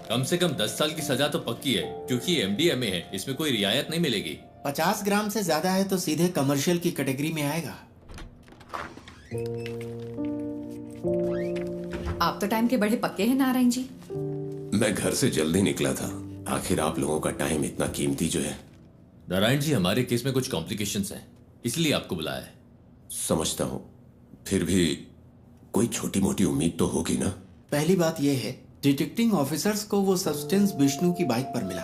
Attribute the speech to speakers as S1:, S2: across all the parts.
S1: कम से कम 10 साल की सजा तो पक्की है, क्योंकि एमडीएमए है, इसमें कोई रियायत नहीं मिलेगी।
S2: 50 ग्राम से ज्यादा है तो सीधे कमर्शियल की कैटेगरी में आएगा।
S3: आप तो टाइम के बड़े पक्के हैं नारायण जी।
S4: मैं घर से जल्दी निकला था, आखिर आप लोगों का टाइम इतना कीमती जो है।
S1: नारायण जी, हमारे केस में कुछ कॉम्प्लिकेशंस हैं, इसलिए आपको बुलाया है।
S4: समझता हूं, फिर भी कोई छोटी मोटी उम्मीद तो होगी ना।
S2: पहली बात यह है, डिटेक्टिंग ऑफिसर्स को वो सब्सटेंस विष्णु की बाइक पर मिला।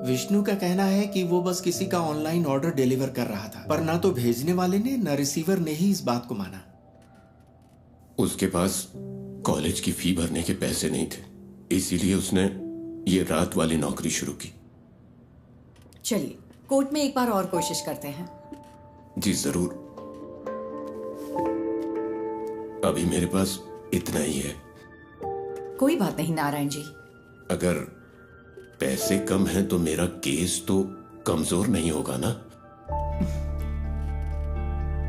S2: विष्णु का कहना है कि वो बस किसी का ऑनलाइन ऑर्डर डिलीवर कर रहा था, पर ना तो भेजने वाले ने न रिसीवर ने ही इस बात को माना।
S4: उसके पास कॉलेज की फी भरने के पैसे नहीं थे, इसीलिए उसने ये रात वाली नौकरी शुरू की।
S3: चलिए कोर्ट में एक बार और कोशिश करते हैं।
S4: जी जरूर, अभी मेरे पास इतना ही है।
S3: कोई बात नहीं नारायण जी।
S4: अगर पैसे कम हैं तो मेरा केस तो कमजोर नहीं होगा ना?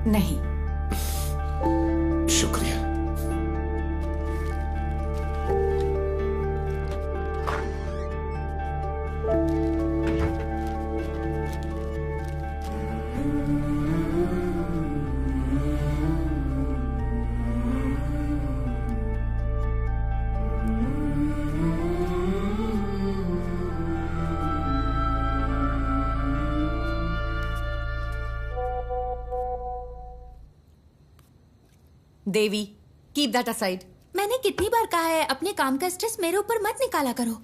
S3: नहीं।
S4: शुक्रिया।
S3: देवी, कीप दैट असाइड।
S5: मैंने कितनी बार कहा है अपने काम का स्ट्रेस मेरे ऊपर मत निकाला करो।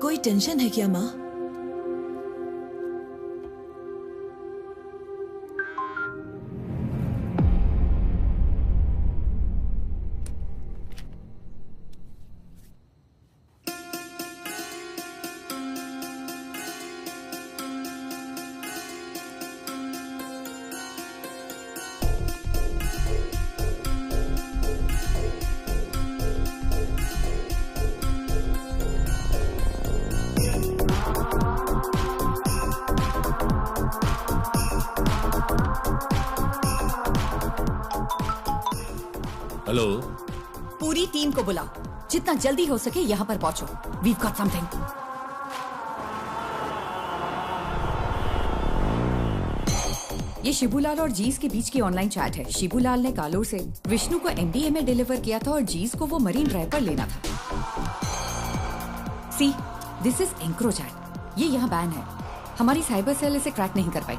S6: कोई टेंशन है क्या माँ?
S1: हेलो,
S3: पूरी टीम को बुलाओ, जितना जल्दी हो सके यहाँ पर पहुंचो। We've got something. ये शिबूलाल और जीस के बीच की ऑनलाइन चैट है। शिबूलाल ने कालोर से विष्णु को एमडीएमए डिलीवर किया था और जीस को वो मरीन ड्राइव पर लेना था। सी, दिस इज एंक्रोचैट। ये यहाँ बैन है। हमारी साइबर सेल इसे क्रैक नहीं कर पाई।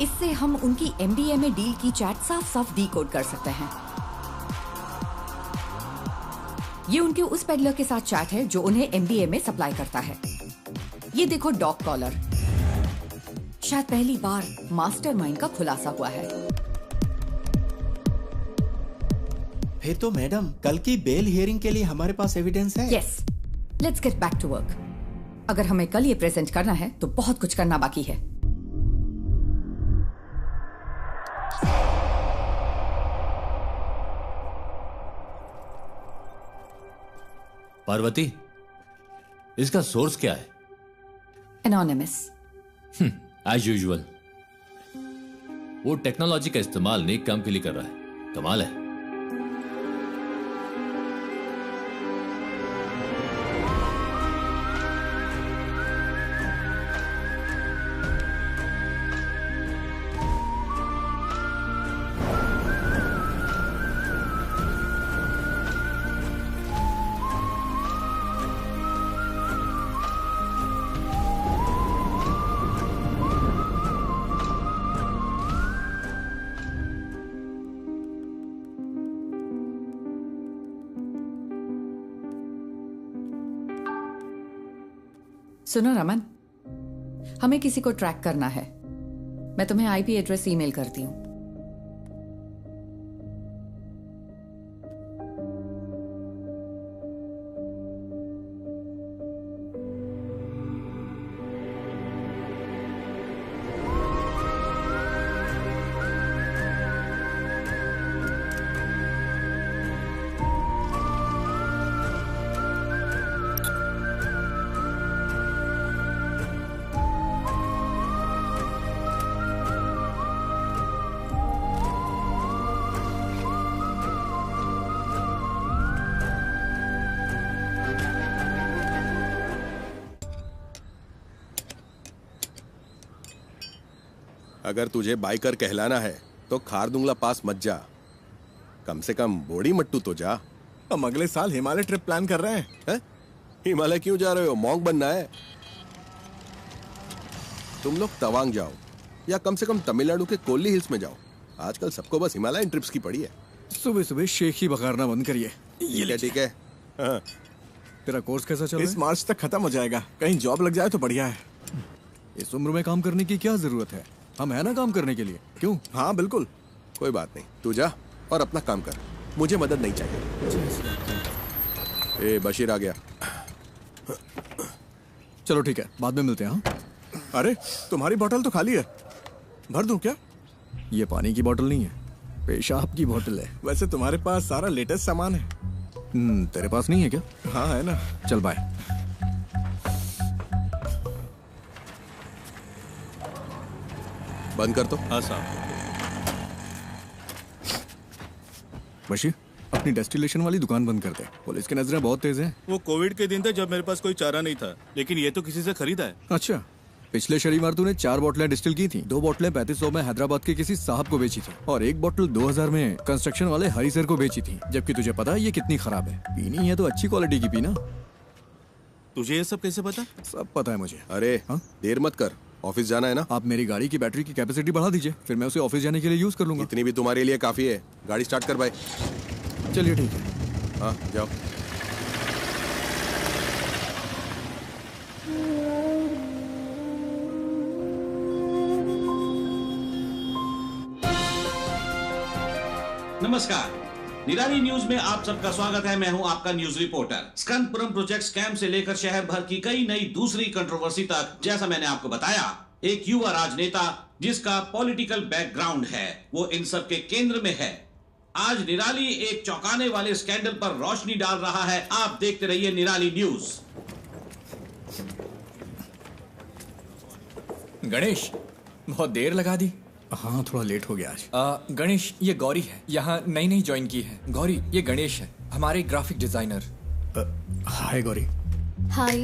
S3: इससे हम उनकी एमडीएमए डील की चैट साफ साफ डीकोड कर सकते हैं। ये उनके उस पेडलर के साथ चैट है जो उन्हें एमडीएमए सप्लाई करता है। ये देखो डॉग कॉलर। शायद पहली बार मास्टरमाइंड का खुलासा हुआ है।
S2: फिर तो मैडम, कल की बेल हियरिंग के लिए हमारे पास एविडेंस है।
S3: Yes, let's get back to work. अगर हमें कल ये प्रेजेंट करना है तो बहुत कुछ करना बाकी है।
S1: पार्वती, इसका सोर्स क्या है?
S3: एनोनिमस।
S1: As usual. वो टेक्नोलॉजी का इस्तेमाल नेक काम के लिए कर रहा है। कमाल है।
S3: सुनो रमन, हमें किसी को ट्रैक करना है। मैं तुम्हें आईपी एड्रेस ईमेल करती हूँ।
S7: अगर तुझे बाइकर कहलाना है तो खारदुंगला पास मत जा, कम से कम बोड़ी मट्टू तो जा।
S8: हम अगले साल हिमालय ट्रिप प्लान कर रहे हैं।
S7: हिमालय क्यों जा रहे हो? मॉन्क बनना है? तुम लोग तवांग जाओ या कम से कम तमिलनाडु के कोल्ली हिल्स में जाओ। आजकल सबको बस हिमालयन ट्रिप्स की पड़ी है।
S8: सुबह सुबह शेख ही बघारना बंद करिए।
S7: ठीक है। हाँ।
S8: तेरा कोर्स कैसा चल रहा है? इस मार्च तक खत्म हो जाएगा। कहीं जॉब लग जाए तो बढ़िया है। इस उम्र में काम करने की क्या जरूरत है? हम है ना काम करने के लिए। क्यों? हाँ बिल्कुल।
S7: कोई बात नहीं, तू जा और अपना काम कर, मुझे मदद नहीं चाहिए। ए बशीर आ गया।
S8: चलो ठीक है, बाद में मिलते हैं। हाँ? अरे तुम्हारी बोतल तो खाली है, भर दूं क्या? ये पानी की बोतल नहीं है, पेशाब की बोतल है। वैसे तुम्हारे पास सारा लेटेस्ट सामान है। तेरे पास नहीं है क्या? हाँ है ना। चल बाय।
S7: बंद कर तो।
S1: हाँ साहब।
S8: बशीर, अपनी डेस्टिलेशन वाली दुकान बंद कर दे। पुलिस की नजरें बहुत तेज हैं।
S9: वो कोविड के दिन थे जब मेरे पास कोई चारा नहीं था, लेकिन ये तो किसी से खरीदा है।
S8: अच्छा, पिछले शनिवार तूने 4 बोतलें डिस्टिल की थी। 2 बोतलें 3500 में हैदराबाद के किसी साहब को बेची थी और 1 बोतल 2000 में कंस्ट्रक्शन वाले हरी सर को बेची थी। जबकि तुझे पता है ये कितनी खराब है। पीनी है तो अच्छी क्वालिटी की पीना।
S9: तुझे ये सब कैसे पता?
S8: सब पता है मुझे।
S7: अरे देर मत कर, ऑफिस जाना है ना।
S8: आप मेरी गाड़ी की बैटरी की कैपेसिटी बढ़ा दीजिए, फिर मैं उसे ऑफिस जाने के लिए यूज कर लूंगा।
S7: इतनी भी तुम्हारे लिए काफी है। गाड़ी स्टार्ट कर भाई।
S8: चलिए ठीक है।
S7: हाँ जाओ।
S10: नमस्कार, निराली न्यूज में आप सबका स्वागत है। मैं हूं आपका न्यूज रिपोर्टर। स्कंदपुरम प्रोजेक्ट स्कैम से लेकर शहर भर की कई नई दूसरी कंट्रोवर्सी तक, जैसा मैंने आपको बताया, एक युवा राजनेता जिसका पॉलिटिकल बैकग्राउंड है, वो इन सब के केंद्र में है। आज निराली एक चौंकाने वाले स्कैंडल पर रोशनी डाल रहा है। आप देखते रहिए निराली न्यूज।
S11: गणेश, बहुत देर लगा दी।
S8: हाँ थोड़ा लेट हो गया आज।
S11: गणेश, ये गौरी है, यहाँ नई नई ज्वाइन की है। गौरी, ये गणेश है, हमारे ग्राफिक डिजाइनर।
S8: हाय गौरी।
S12: हाय।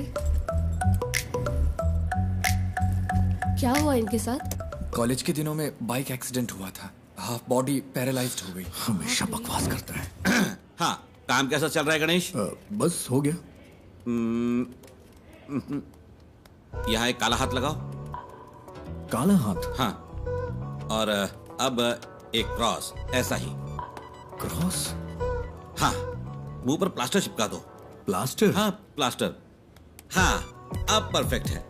S12: क्या हुआ इनके साथ?
S11: कॉलेज के दिनों में बाइक एक्सीडेंट हुआ था, हाफ बॉडी पैरालाइज्ड हो गई।
S8: हमेशा बकवास करता है।
S10: हाँ, काम कैसा चल रहा है गणेश?
S8: बस हो गया।
S10: यहाँ एक काला हाथ लगाओ।
S8: काला हाथ?
S10: हाँ, और अब एक क्रॉस, ऐसा ही।
S8: क्रॉस?
S10: हाँ, मुंह पर प्लास्टर चिपका दो।
S8: प्लास्टर?
S10: हाँ प्लास्टर। हाँ, अब परफेक्ट है।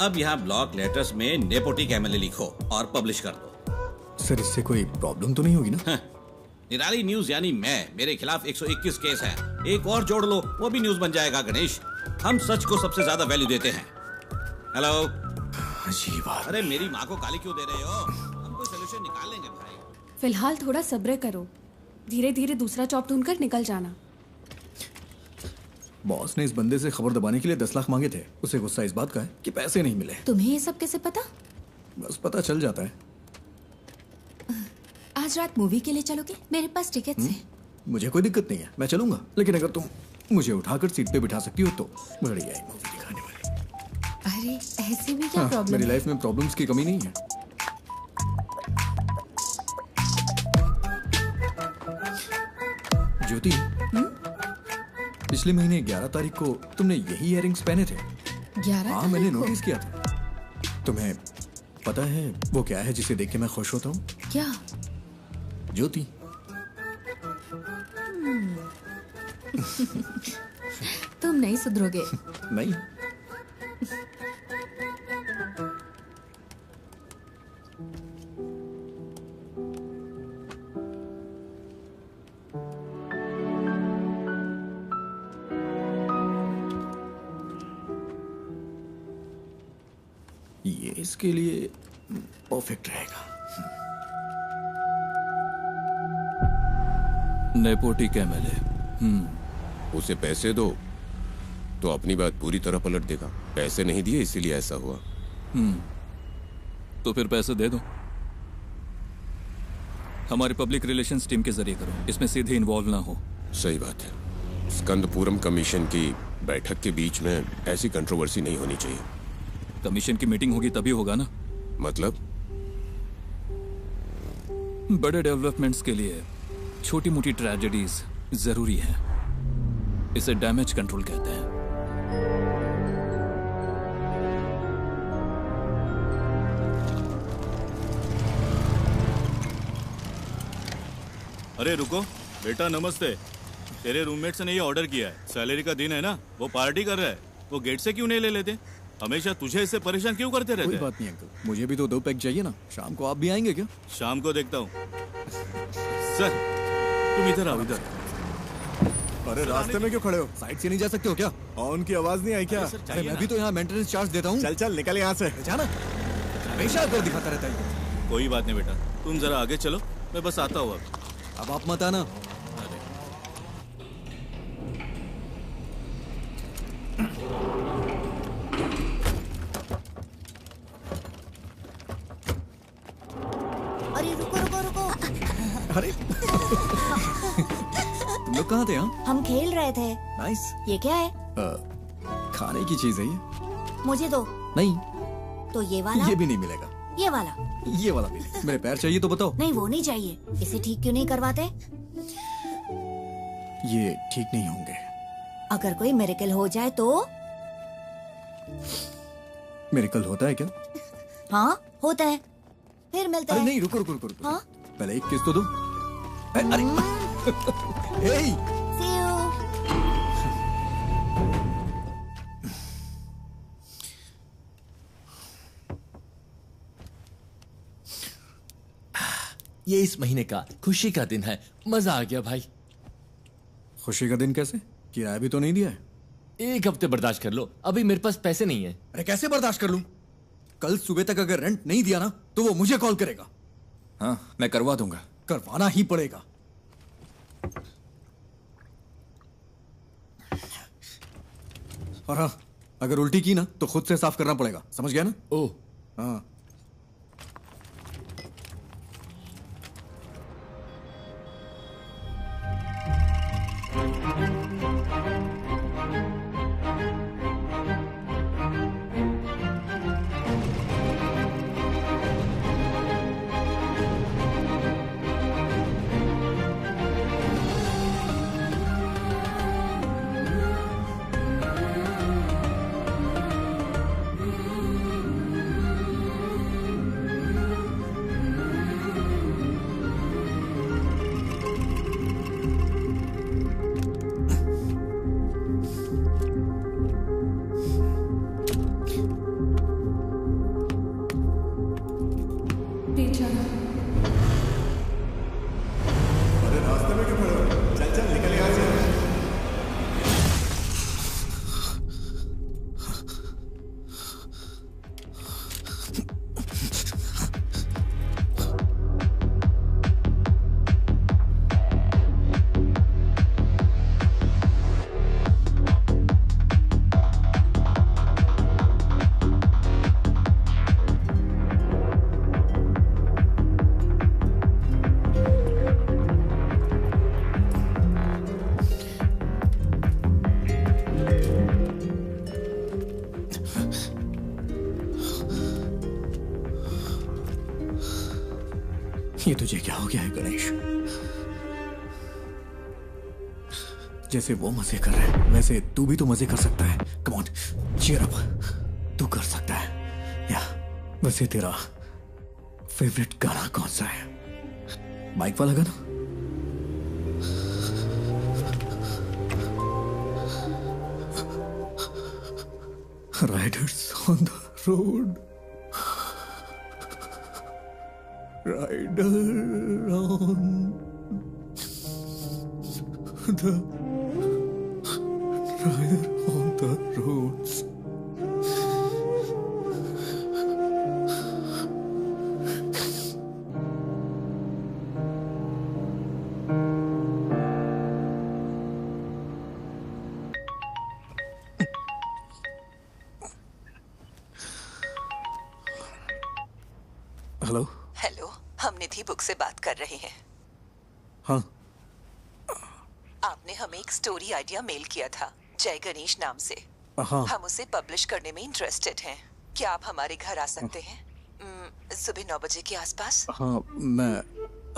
S10: अब यहाँ ब्लॉक लेटर्स में नेपोटिक एमएलए लिखो और पब्लिश कर दो।
S8: सर इससे कोई प्रॉब्लम तो नहीं होगी ना?
S10: हाँ, निराली न्यूज यानी मैं, मेरे खिलाफ 121 केस है। एक और जोड़ लो, वो भी न्यूज बन जाएगा। गणेश, हम सच को सबसे ज्यादा वैल्यू देते हैं। हेलो।
S8: अजीब बात।
S10: अरे मेरी माँ को गाली क्यों दे रहे हो? हम कोई सोल्यूशन निकाल लेंगे भाई।
S12: फिलहाल थोड़ा सब्र करो, धीरे धीरे दूसरा जॉब ढूंढकर निकल जाना।
S8: बॉस ने इस बंदे से खबर दबाने के लिए 10 लाख मांगे थे। उसे गुस्सा इस बात का है कि पैसे नहीं मिले।
S12: तुम्हें ये सब कैसे पता?
S8: बस पता चल जाता है।
S5: आज रात मूवी के लिए चलोगे? मेरे पास टिकट्स हैं।
S8: मुझे कोई दिक्कत नहीं है, मैं चलूंगा। लेकिन अगर तुम मुझे उठाकर सीट पे बिठा सकती हो तो बढ़िया है मूवी दिखाने वाली।
S5: अरे ऐसे भी क्या प्रॉब्लम?
S8: मेरी लाइफ में प्रॉब्लम्स की कमी नहीं है। ज्योति, पिछले महीने 11 तारीख को तुमने यही इयररिंग्स पहने थे।
S5: 11?
S8: हाँ मैंने नोटिस किया था। तुम्हें पता है वो क्या है जिसे देख के मैं खुश होता हूँ?
S5: क्या?
S8: ज्योति।
S5: तुम नहीं सुधरोगे।
S8: नहीं। ये इसके लिए परफेक्ट रहेगा।
S1: नेपोटिक एमएलए।
S4: उसे पैसे दो तो अपनी बात पूरी तरह पलट देगा। पैसे नहीं दिए इसीलिए ऐसा हुआ।
S1: तो फिर पैसे दे दो। हमारी पब्लिक रिलेशंस टीम के जरिए करो, इसमें सीधे इन्वॉल्व ना हो।
S4: सही बात है। स्कंदपुरम कमीशन की बैठक के बीच में ऐसी कंट्रोवर्सी नहीं होनी चाहिए।
S1: कमीशन की मीटिंग होगी तभी होगा ना।
S4: मतलब?
S13: बड़े डेवलपमेंट्स के लिए छोटी मोटी ट्रेजेडीज जरूरी है। इसे डैमेज कंट्रोल कहते हैं।
S9: अरे रुको बेटा, नमस्ते। तेरे रूममेट्स ने ये ऑर्डर किया है। सैलरी का दिन है ना, वो पार्टी कर रहा है। वो गेट से क्यों नहीं ले लेते? हमेशा तुझे इससे परेशान क्यों करते रहते?
S8: कोई बात नहीं अंकल, मुझे भी तो 2 पैक चाहिए ना। शाम को आप भी आएंगे क्या?
S9: शाम को देखता हूँ। सर तुम इधर आओ, इधर।
S8: अरे रास्ते में क्यों खड़े हो? साइड से नहीं जा सकते हो क्या? हॉर्न की आवाज नहीं आई क्या? अरे मैं भी तो यहाँ मेंटेनेंस चार्ज देता हूँ। चल चल निकल यहाँ से। जाना हमेशा कर दिखाता रहता है।
S9: कोई बात नहीं बेटा, तुम जरा आगे चलो, मैं बस आता हूँ।
S8: अब आप मत आना।
S5: अरे रुको रुको रुको।
S8: अरे तुम लोग कहाँ थे?
S5: हम खेल रहे थे।
S8: नाइस।
S5: ये क्या है?
S8: खाने की चीज है ये।
S5: मुझे दो।
S8: नहीं।
S5: तो ये वाला?
S8: ये भी नहीं मिलेगा।
S5: ये वाला?
S8: ये वाला मिलेगा। मेरे पैर चाहिए तो बताओ।
S5: नहीं वो नहीं चाहिए। इसे ठीक क्यों नहीं करवाते?
S8: ये ठीक नहीं होंगे।
S5: अगर कोई मिरेकल हो जाए तो?
S8: मिरेकल होता है क्या?
S5: हाँ होता है। फिर मिलते हैं।
S8: नहीं रुको रुको रुको रुको।
S5: हाँ?
S8: पहले एक किस तो दो। अरे हे
S5: See you.
S1: ये इस महीने का खुशी का दिन है। मजा आ गया भाई।
S8: खुशी का दिन कैसे? किराया भी तो नहीं दिया है।
S1: 1 हफ्ते बर्दाश्त कर लो, अभी मेरे पास पैसे नहीं है।
S8: अरे कैसे बर्दाश्त कर लूं? कल सुबह तक अगर रेंट नहीं दिया ना तो वो मुझे कॉल करेगा।
S11: हाँ मैं करवा दूंगा।
S8: करवाना ही पड़ेगा। और हाँ, अगर उल्टी की ना तो खुद से साफ करना पड़ेगा, समझ गया ना?
S1: ओह
S8: हाँ। ये तुझे क्या हो गया है गणेश? जैसे वो मजे कर रहे हैं वैसे तू भी तो मजे कर सकता है। Come on, cheer up. तू कर सकता है। या वैसे तेरा फेवरेट गाना कौन सा है? बाइक वाला गाना? Riders on the road, rider on the rider on the roads. Hello
S6: hello, हम निधि बुक से बात कर रहे हैं।
S8: हाँ,
S6: आपने हमें एक स्टोरी आइडिया मेल किया था जय गणेश नाम से।
S8: हाँ।
S6: हम उसे पब्लिश करने में इंटरेस्टेड हैं। क्या आप हमारे घर आ सकते हैं सुबह 9 बजे के आसपास?
S8: हाँ, मैं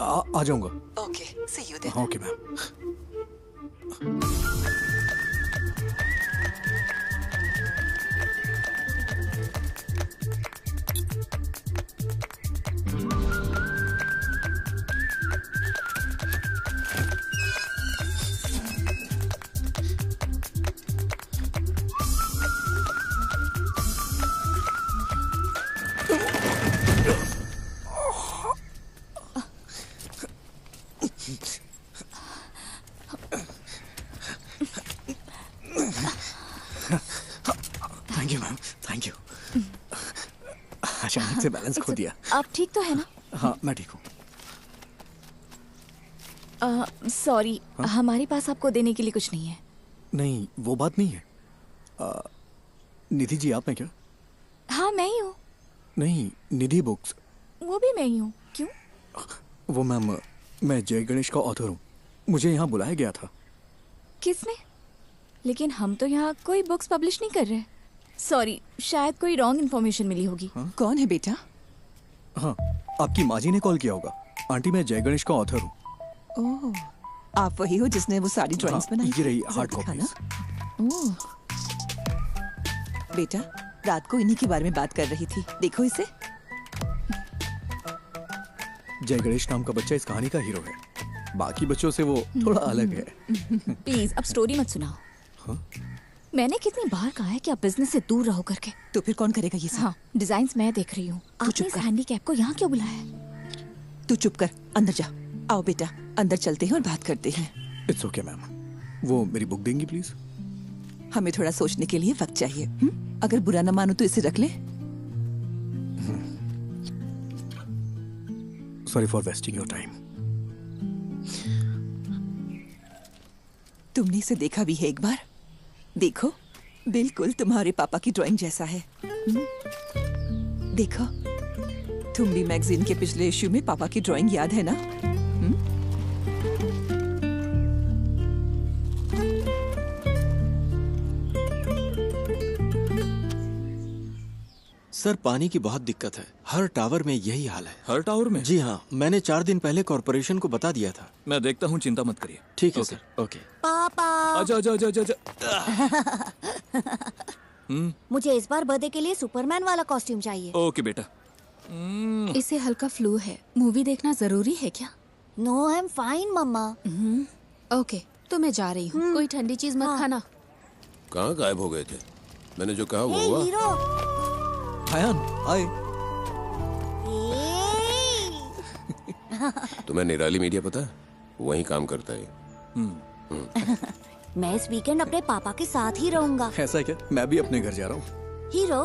S8: आ जाऊंगा।
S6: Okay, see you then.
S8: Okay ma'am. Thank you ma'am, thank you. अचानक से बैलेंस खो दिया।
S14: आप ठीक तो है ना?
S8: हाँ मैं ठीक हूँ।
S14: सॉरी, हमारे पास आपको देने के लिए कुछ नहीं है।
S8: नहीं वो बात नहीं है। निधि जी आप हैं क्या?
S14: हाँ मैं ही हूँ।
S8: नहीं, निधि बुक्स।
S14: वो भी मैं ही हूँ। क्यों?
S8: वो मैम, मैं जय गणेश का ऑथर हूँ। मुझे यहाँ बुलाया गया था।
S14: किसने? लेकिन हम तो यहाँ कोई बुक्स पब्लिश नहीं कर रहे। सॉरी, शायद कोई रॉन्ग इन्फॉर्मेशन मिली होगी।
S15: कौन है बेटा?
S8: हाँ, आपकी माँ जी ने कॉल किया होगा। आंटी मैं जय गणेश का ऑथर हूँ।
S15: ओह, आप वही हो जिसने वो सारी ड्राइंग्स बनाई?
S8: ये रही हार्ड कॉपी।
S15: ओह, बेटा रात को इन्हीं के बारे में बात कर रही थी, देखो इसे।
S8: जय गणेश नाम का बच्चा इस कहानी का हीरो है। बाकी बच्चों से वो थोड़ा अलग है।
S14: प्लीज अब स्टोरी मत सुनाओ। मैंने कितनी बार कहा है कि आप बिजनेस से दूर रहो करके।
S15: तो फिर कौन करेगा ये सब?
S14: हाँ, डिजाइन्स मैं देख रही हूँ। आपने इस हैंडीकैप को यहाँ क्यों बुलाया है?
S15: तू चुप कर, अंदर जा। आओ बेटा, अंदर चलते हैं और बात करते हैं।
S8: It's okay ma'am. वो मेरी बुक देंगी प्लीज?
S15: हमें थोड़ा सोचने के लिए वक्त चाहिए। अगर बुरा न मानो तो इसे रख ले।
S8: Sorry for wasting your time.
S15: तुमने इसे देखा भी है एक बार? देखो, बिल्कुल तुम्हारे पापा की ड्राइंग जैसा है। देखो, तुम भी मैगजीन के पिछले इश्यू में पापा की ड्राइंग याद है ना?
S2: सर पानी की बहुत दिक्कत है। हर टावर में यही हाल है।
S13: हर टावर में?
S2: जी हाँ, मैंने 4 दिन पहले कॉर्पोरेशन को बता दिया था।
S13: मैं देखता हूँ, चिंता मत करिए।
S2: ठीक है सर। ओके।
S5: पापा
S13: आजा आजा आजा आजा।
S5: मुझे इस बार बर्थडे के लिए सुपरमैन वाला कॉस्ट्यूम चाहिए।
S13: ओके बेटा।
S12: इसे हल्का फ्लू है। मूवी देखना जरूरी है क्या?
S5: No, I am fine mamma.
S12: Okay, तो मैं जा रही हूँ। कोई ठंडी चीज मत खाना।
S4: कहाँ गायब हो गए थे? मैंने जो कहा वो
S5: हे
S4: हुआ।
S5: हीरो।
S8: हायान, हाय।
S4: तुम्हें निराली मीडिया पता है? वहीं काम करता है।
S5: मैं इस वीकेंड अपने पापा के साथ ही रहूंगा।
S8: ऐसा है क्या? मैं भी अपने घर जा रहा हूँ।
S5: हीरो,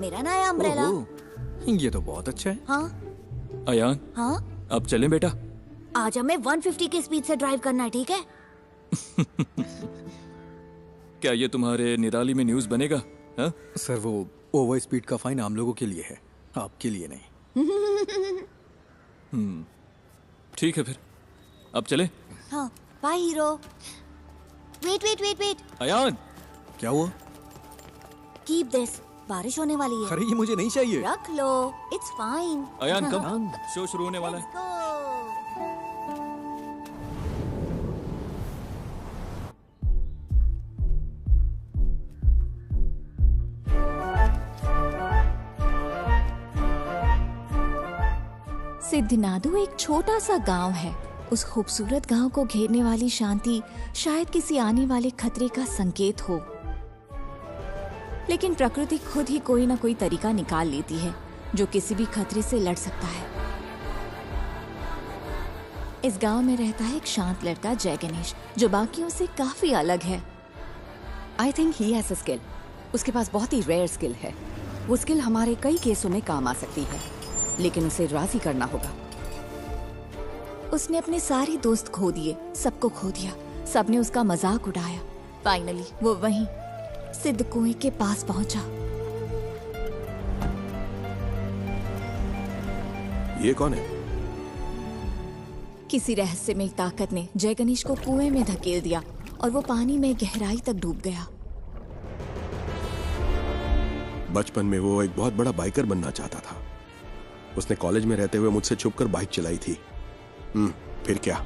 S5: मेरा नया अम्ब्रेला।
S8: ये तो बहुत अच्छा है।
S5: हाँ
S13: अयान,
S5: हाँ,
S13: अब चलें बेटा?
S5: आज हमें 150 की स्पीड से ड्राइव करना है, ठीक है?
S13: क्या ये तुम्हारे निराली में न्यूज़ बनेगा? हा?
S8: सर वो ओवर स्पीड का फाइन आम लोगों के लिए है, आपके लिए नहीं।
S13: ठीक है फिर, अब चले?
S5: हाँ, bye hero. Wait wait wait wait.
S13: Ayaan,
S8: क्या हुआ?
S5: कीप दिस, बारिश होने वाली है।
S8: अरे ये मुझे नहीं चाहिए।
S5: रख लो, it's fine.
S13: Ayaan come, show शुरू होने वाला है।
S14: सिद्धनादु एक छोटा सा गांव है। उस खूबसूरत गांव को घेरने वाली शांति शायद किसी आने वाले खतरे का संकेत हो, लेकिन प्रकृति खुद ही कोई ना कोई तरीका निकाल लेती है जो किसी भी खतरे से लड़ सकता है। इस गांव में रहता है एक शांत लड़का जय गणेश, जो बाकियों से काफी अलग है।
S3: I think he has a skill. उसके पास बहुत ही रेयर स्किल है। वो स्किल हमारे कई केसों में काम आ सकती है, लेकिन उसे राजी करना होगा।
S14: उसने अपने सारे दोस्त खो दिए, सबको खो दिया। सबने उसका मजाक उड़ाया। फाइनली वो वहीं सिद्ध कुएं के पास पहुंचा।
S4: ये कौन है?
S14: किसी रहस्यमय ताकत ने जय गणेश को कुएं में धकेल दिया और वो पानी में गहराई तक डूब गया।
S7: बचपन में वो एक बहुत बड़ा बाइकर बनना चाहता था। उसने कॉलेज में रहते हुए मुझसे छुपकर बाइक चलाई थी। फिर क्या?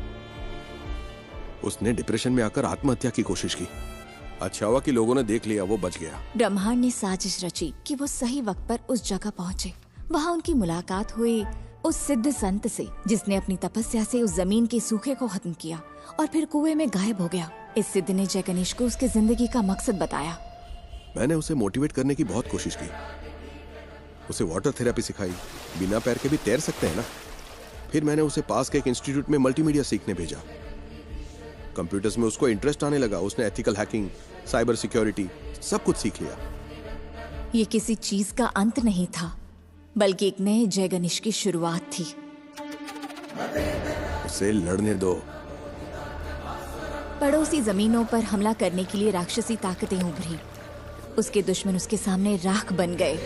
S7: उसने डिप्रेशन में आकर आत्महत्या की कोशिश की। अच्छा हुआ कि लोगों ने देख लिया, वो बच गया।
S14: ब्रह्मांड ने साजिश रची कि वो सही वक्त पर उस जगह पहुँचे। वहाँ उनकी मुलाकात हुई उस सिद्ध संत से, जिसने अपनी तपस्या से उस जमीन के सूखे को खत्म किया और फिर कुएं में गायब हो गया। इस सिद्ध ने जय गणेश को उसकी जिंदगी का मकसद बताया।
S7: मैंने उसे मोटिवेट करने की बहुत कोशिश की, उसे वाटर थेरेपी सिखाई। बिना पैर के भी तैर सकते हैं ना। फिर मैंने उसे पास के एक इंस्टीट्यूट में मल्टीमीडिया सीखने भेजा। कंप्यूटर्स में उसको इंटरेस्ट आने लगा। उसने एथिकल हैकिंग, साइबर सिक्योरिटी सब कुछ सीख लिया।
S14: ये किसी चीज का अंत नहीं था, बल्कि एक नए जय गणेश की शुरुआत थी।
S7: उसे लड़ने दो।
S14: पड़ोसी जमीनों पर हमला करने के लिए राक्षसी ताकतें उभरी। उसके दुश्मन उसके सामने राख बन गए।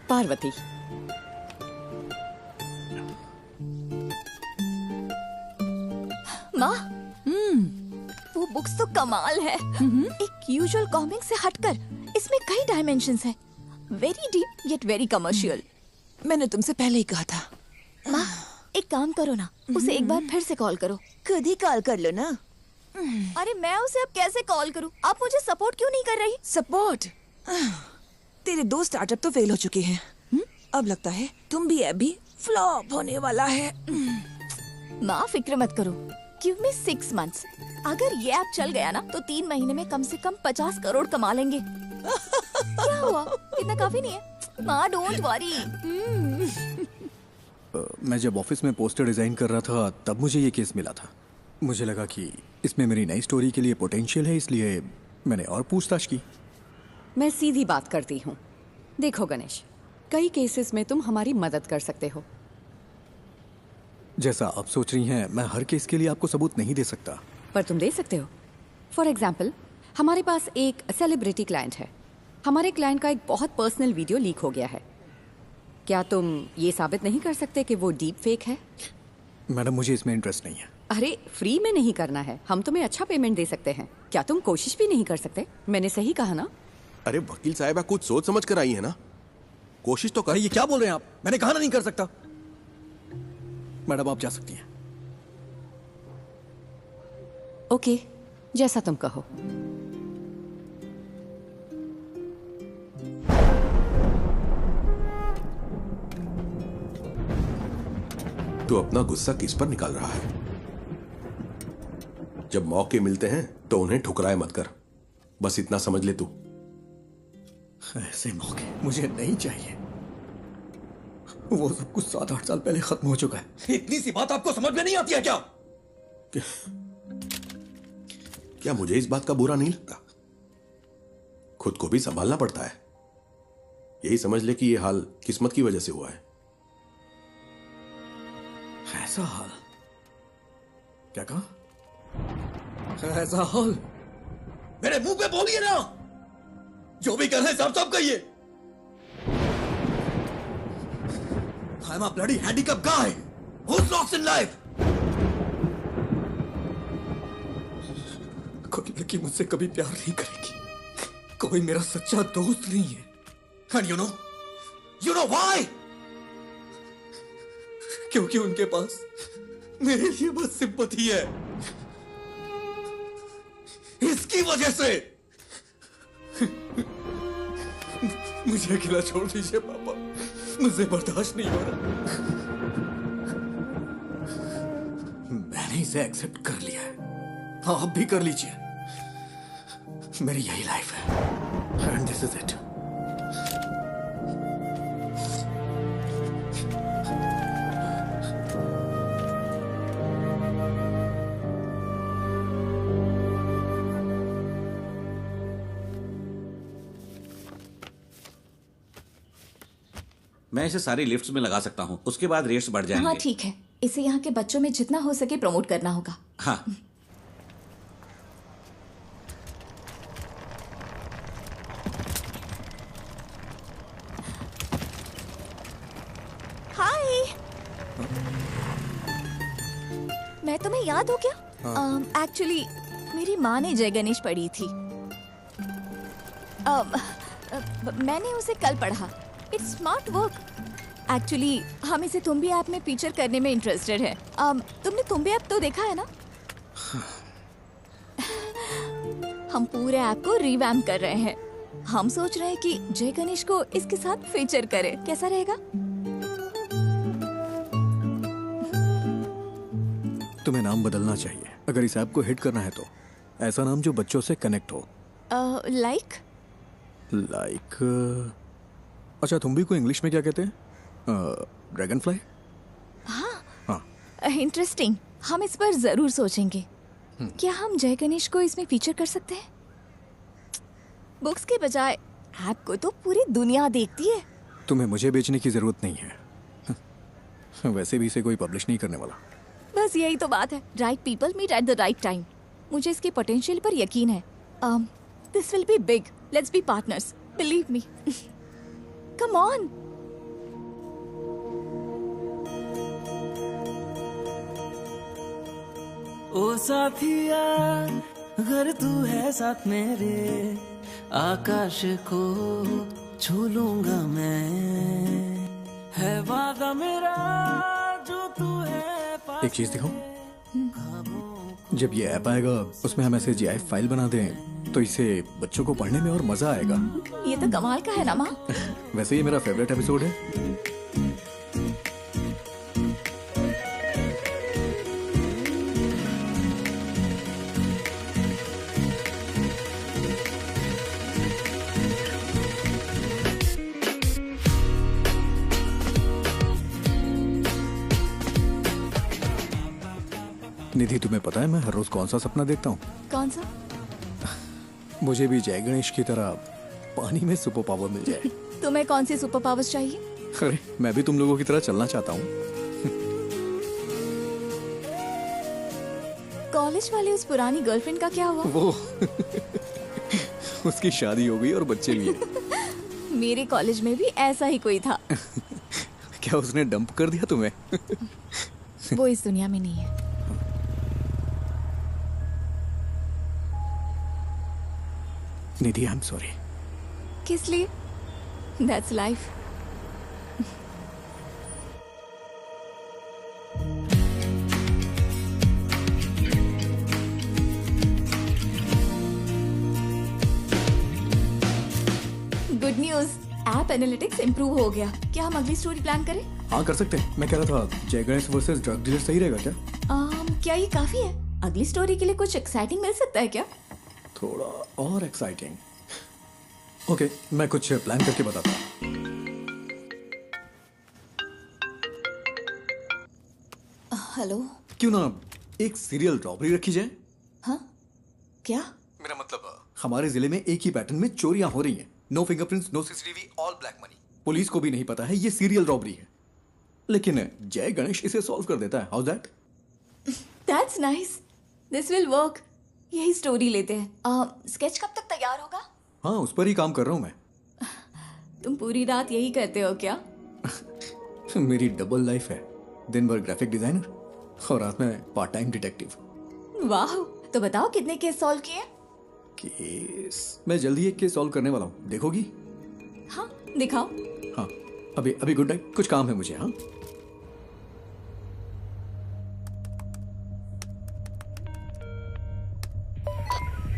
S3: पार्वती,
S14: माँ, वो बुक्स तो कमाल है। एक यूजुअल कॉमिक से हटकर इसमें कई डायमेंशंस हैं। Very deep yet very commercial.
S15: मैंने तुमसे पहले ही कहा था।
S14: माँ, एक काम करो ना, उसे एक बार फिर से कॉल करो।
S15: खुद ही कॉल कर लो ना।
S14: अरे मैं उसे अब कैसे कॉल करूँ? आप मुझे सपोर्ट क्यों नहीं कर रही?
S15: सपोर्ट? तेरे 2 स्टार्टअप तो फेल हो चुके हैं। अब लगता है तुम भी अभी फ्लॉप होने वाला है।
S14: माँ फिक्र मत करो, गिव मी 6 months। अगर ये ऐप चल गया ना तो 3 महीने में कम से कम 50 करोड़ कमा लेंगे। क्या हुआ? इतना काफी नहीं है? माँ डोंट वरी।
S8: मैं जब ऑफिस में पोस्टर डिजाइन कर रहा था तब मुझे ये केस मिला था। मुझे लगा कि इसमें मेरी नई स्टोरी के लिए पोटेंशियल है, इसलिए मैंने और पूछताछ की।
S3: मैं सीधी बात करती हूँ। देखो गणेश, कई केसेस में तुम हमारी मदद कर सकते हो।
S8: जैसा आप सोच रही हैं, मैं हर केस के लिए आपको सबूत नहीं दे सकता।
S3: पर तुम दे सकते हो। फॉर एग्जाम्पल, हमारे पास एक सेलिब्रिटी क्लाइंट है। हमारे क्लाइंट का एक बहुत पर्सनल वीडियो लीक हो गया है। क्या तुम ये साबित नहीं कर सकते कि वो डीप फेक है?
S8: मैडम, मुझे इसमें इंटरेस्ट नहीं है।
S3: अरे फ्री में नहीं करना है, हम तुम्हें अच्छा पेमेंट दे सकते हैं। क्या तुम कोशिश भी नहीं कर सकते? मैंने सही कहा ना?
S7: अरे वकील साहब, कुछ सोच समझ कर आई है ना, कोशिश तो कर।
S8: ये क्या बोल रहे हैं आप? मैंने कहा ना नहीं कर सकता। मैडम आप जा सकती हैं।
S3: ओके, जैसा तुम कहो।
S7: तू अपना गुस्सा किस पर निकाल रहा है? जब मौके मिलते हैं तो उन्हें ठुकराए मत कर, बस इतना समझ ले तू।
S8: ऐसे मौके मुझे नहीं चाहिए। वो सब कुछ 7-8 साल पहले खत्म हो चुका है। इतनी सी बात आपको समझ में नहीं आती है क्या?
S7: क्या मुझे इस बात का बुरा नहीं लगता? खुद को भी संभालना पड़ता है। यही समझ ले कि ये हाल किस्मत की वजह से हुआ है।
S8: ऐसा हाल? क्या कहा? ऐसा हाल? मेरे मुंह पे बोलिए ना। जो भी कर रहे हैं सब कहिए। I'm a bloody handicapped guy who's lost in life. कोई लड़की मुझसे कभी प्यार नहीं करेगी। कोई मेरा सच्चा दोस्त नहीं है। And you know why? क्योंकि उनके पास मेरे लिए बस सिंपैथी है। इसकी वजह से मुझे अकेला छोड़ दीजिए पापा, मुझे बर्दाश्त नहीं हो रहा। मैंने इसे एक्सेप्ट कर लिया है, हाँ आप भी कर लीजिए। मेरी यही लाइफ है एंड दिस इज इट।
S10: मैं इसे सारी लिफ्ट्स में लगा सकता हूँ, उसके बाद रेट्स बढ़ जाएंगे।
S14: हाँ ठीक है, इसे यहाँ के बच्चों में जितना हो सके प्रमोट करना होगा।
S10: हाँ।
S14: हाय। मैं तुम्हें याद हो क्या? एक्चुअली मेरी माँ ने जय गणेश पढ़ी थी। मैंने उसे कल पढ़ा। It's smart work. एक्चुअली हम इसे तुम्बी ऐप में फीचर करने में इंटरेस्टेड है। तुमने तुम्बी ऐप तो देखा है ना? हम पूरे ऐप को रिवैम्प कर रहे हैं। हम सोच रहे हैं कि जय गणेश को इसके साथ फीचर करें। कैसा रहेगा?
S8: तुम्हें नाम बदलना चाहिए अगर इस ऐप को हिट करना है तो। ऐसा नाम जो बच्चों से कनेक्ट हो।
S14: लाइक
S8: अच्छा, तुम्बी को इंग्लिश में क्या कहते हैं? Dragon fly.
S14: हाँ, इंटरेस्टिंग। हम इस पर जरूर सोचेंगे। क्या हम जय गणेश को इसमें फीचर कर सकते हैं? बुक्स के बजाय ऐप को तो पूरी दुनिया देखती है।
S8: तुम्हें मुझे बेचने की जरूरत नहीं है। वैसे भी इसे कोई पब्लिश नहीं करने वाला।
S14: बस यही तो बात है। Right people meet at the right time. मुझे इसके पोटेंशियल पर यकीन है। This will be big. Let's be partners. Believe me. Come on.
S16: ओ साथिया, अगर तू है साथ मेरे, आकाश को छू लूंगा मैं। है वादा मेरा जो तू है पास।
S8: एक चीज दिखाऊं? जब ये ऐप आएगा उसमें हम ऐसे GIF फाइल बना दें तो इसे बच्चों को पढ़ने में और मजा आएगा।
S14: ये तो कमाल का है ना माँ।
S8: वैसे ये मेरा फेवरेट एपिसोड है। निधि, तुम्हें पता है मैं हर रोज कौन सा सपना देखता हूँ?
S14: कौन सा?
S8: मुझे भी जय गणेश की तरह पानी में सुपर पावर मिल जाए।
S14: तुम्हें कौन सी सुपर पावर्स चाहिए?
S8: अरे मैं भी तुम लोगों की तरह चलना चाहता हूँ।
S14: कॉलेज वाले उस पुरानी गर्लफ्रेंड का क्या हुआ?
S8: वो उसकी शादी हो गई और बच्चे भी हैं।
S14: मेरे कॉलेज में भी ऐसा ही कोई था।
S8: क्या उसने डंप कर दिया तुम्हें?
S14: वो इस दुनिया में नहीं है।
S8: निधि, आई एम सॉरी।
S14: किस लिए? That's life. Good news, app analytics improve हो गया। क्या हम अगली स्टोरी प्लान करें?
S8: हाँ, कर सकते हैं। मैं कह रहा था जय गणेश वर्सेस ड्रग डीलर सही रहेगा क्या?
S14: क्या ये काफी है? अगली स्टोरी के लिए कुछ एक्साइटिंग मिल सकता है क्या?
S8: थोड़ा और एक्साइटिंग। ओके, मैं कुछ प्लान करके बताता हूँ।
S14: हेलो।
S8: क्यों ना एक सीरियल रॉबरी रखी जाए?
S14: हाँ? क्या?
S8: मेरा मतलब हमारे जिले में एक ही पैटर्न में चोरियां हो रही हैं। No fingerprints, no CCTV, all black money. Police को भी नहीं पता है ये सीरियल रॉबरी है, लेकिन जय गणेश इसे सॉल्व कर देता है। How that?
S14: That's nice. This will work. यही स्टोरी लेते हैं। स्केच कब तक तैयार होगा?
S8: हाँ, उस पर ही काम कर रहा हूँ मैं।
S14: तुम पूरी रात यही करते हो क्या?
S8: मेरी डबल लाइफ है। दिन भर ग्राफिक डिजाइनर और रात में पार्ट टाइम डिटेक्टिव।
S14: वाह, तो बताओ कितने केस सॉल्व किए?
S8: केस मैं जल्दी एक केस सॉल्व करने वाला हूँ, देखोगी?
S14: हाँ, दिखाओ।
S8: हाँ, अभी गुड नाइट, कुछ काम है मुझे। हाँ,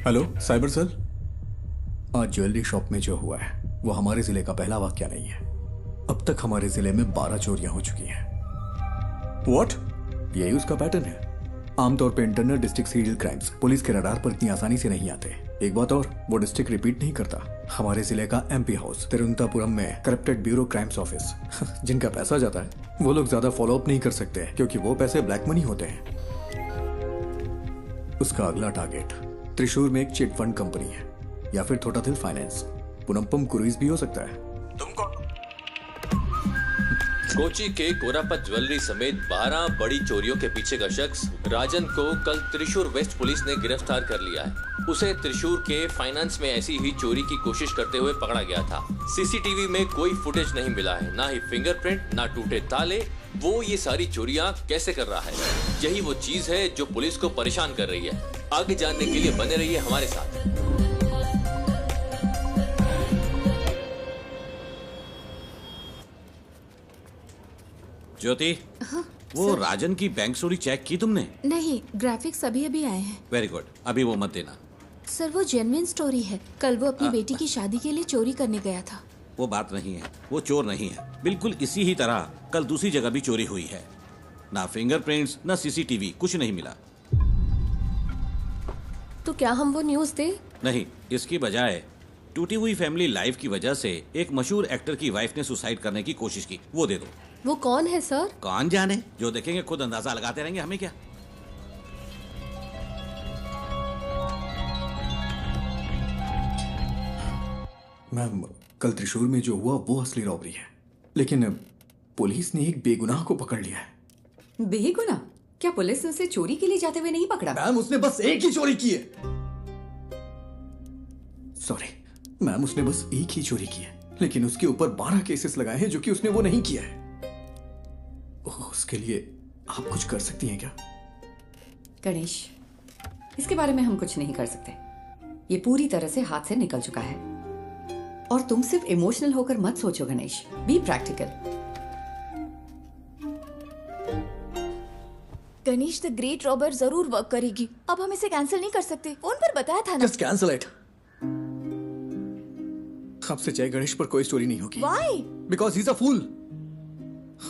S8: हेलो साइबर सेल। आज ज्वेलरी शॉप में जो हुआ है वो हमारे जिले का पहला वाकया नहीं है। अब तक हमारे जिले में 12 चोरियां हो चुकी हैं। व्हाट? यही उसका पैटर्न है। आमतौर पे internal district serial crimes police के रडार पर इतनी आसानी से नहीं आते। एक बात और, वो डिस्ट्रिक्ट रिपीट नहीं करता। हमारे जिले का MP हाउस तिरुवनंतपुरम में करप्टेड ब्यूरो क्राइम्स ऑफिस जिनका पैसा जाता है वो लोग ज्यादा फॉलो अप नहीं कर सकते क्योंकि वो पैसे ब्लैक मनी होते हैं। उसका अगला टारगेट त्रिशूर में एक चिट फंड कंपनी है या फिर थोटाथिल फाइनेंस। पुनम्पम क्रूइज भी हो सकता है। तुम कौन?
S1: कोची के कोरापत ज्वेलरी समेत 12 बड़ी चोरियों के पीछे का शख्स राजन को कल त्रिशूर वेस्ट पुलिस ने गिरफ्तार कर लिया है। उसे त्रिशूर के फाइनेंस में ऐसी ही चोरी की कोशिश करते हुए पकड़ा गया था। सीसीटीवी में कोई फुटेज नहीं मिला है, ना ही फिंगरप्रिंट, ना टूटे ताले। वो ये सारी चोरियां कैसे कर रहा है, यही वो चीज है जो पुलिस को परेशान कर रही है। आगे जानने के लिए बने रहिए हमारे साथ।
S10: ज्योति, वो राजन की बैंक चोरी चेक की तुमने?
S5: नहीं, ग्राफिक्स अभी अभी आए हैं।
S10: वेरी गुड, अभी वो मत देना।
S5: सर वो जेन्युइन स्टोरी है। कल वो अपनी बेटी की शादी के लिए चोरी करने गया था।
S10: वो बात नहीं है, वो चोर नहीं है। बिल्कुल इसी ही तरह कल दूसरी जगह भी चोरी हुई है। ना फिंगरप्रिंट्स, ना सीसीटीवी, कुछ नहीं मिला।
S12: तो क्या हम वो न्यूज़ दे?
S10: नहीं, इसकी बजाय टूटी हुई फैमिली लाइफ की वजह से एक मशहूर एक्टर की वाइफ ने सुसाइड करने की कोशिश की, वो दे दो।
S12: वो कौन है सर?
S10: कौन जाने, जो देखेंगे खुद अंदाजा लगाते रहेंगे, हमें क्या।
S8: मैम, कल त्रिशूर में जो हुआ वो असली रॉबरी है, लेकिन पुलिस ने एक बेगुनाह को पकड़ लिया है।
S3: बेगुनाह? क्या पुलिस ने उसे चोरी के लिए जाते हुए नहीं पकड़ा?
S8: मैम, उसने बस एक ही चोरी की है। सॉरी मैम, उसने बस एक ही चोरी की है, लेकिन उसके ऊपर 12 केसेस लगाए हैं जो कि उसने वो नहीं किया है। उसके लिए आप कुछ कर सकती हैं क्या?
S3: गणेश, इसके बारे में हम कुछ नहीं कर सकते। ये पूरी तरह से हाथ से निकल चुका है। और तुम सिर्फ इमोशनल होकर मत सोचो Ganesh, be practical.
S14: Ganesh, the great robber जरूर वर्क करेगी। अब हम इसे कैंसिल नहीं कर सकते, फोन पर बताया था ना।
S8: Just cancel it. अब से जय गणेश पर कोई स्टोरी नहीं होगी।
S14: Why?
S8: Because he is a fool.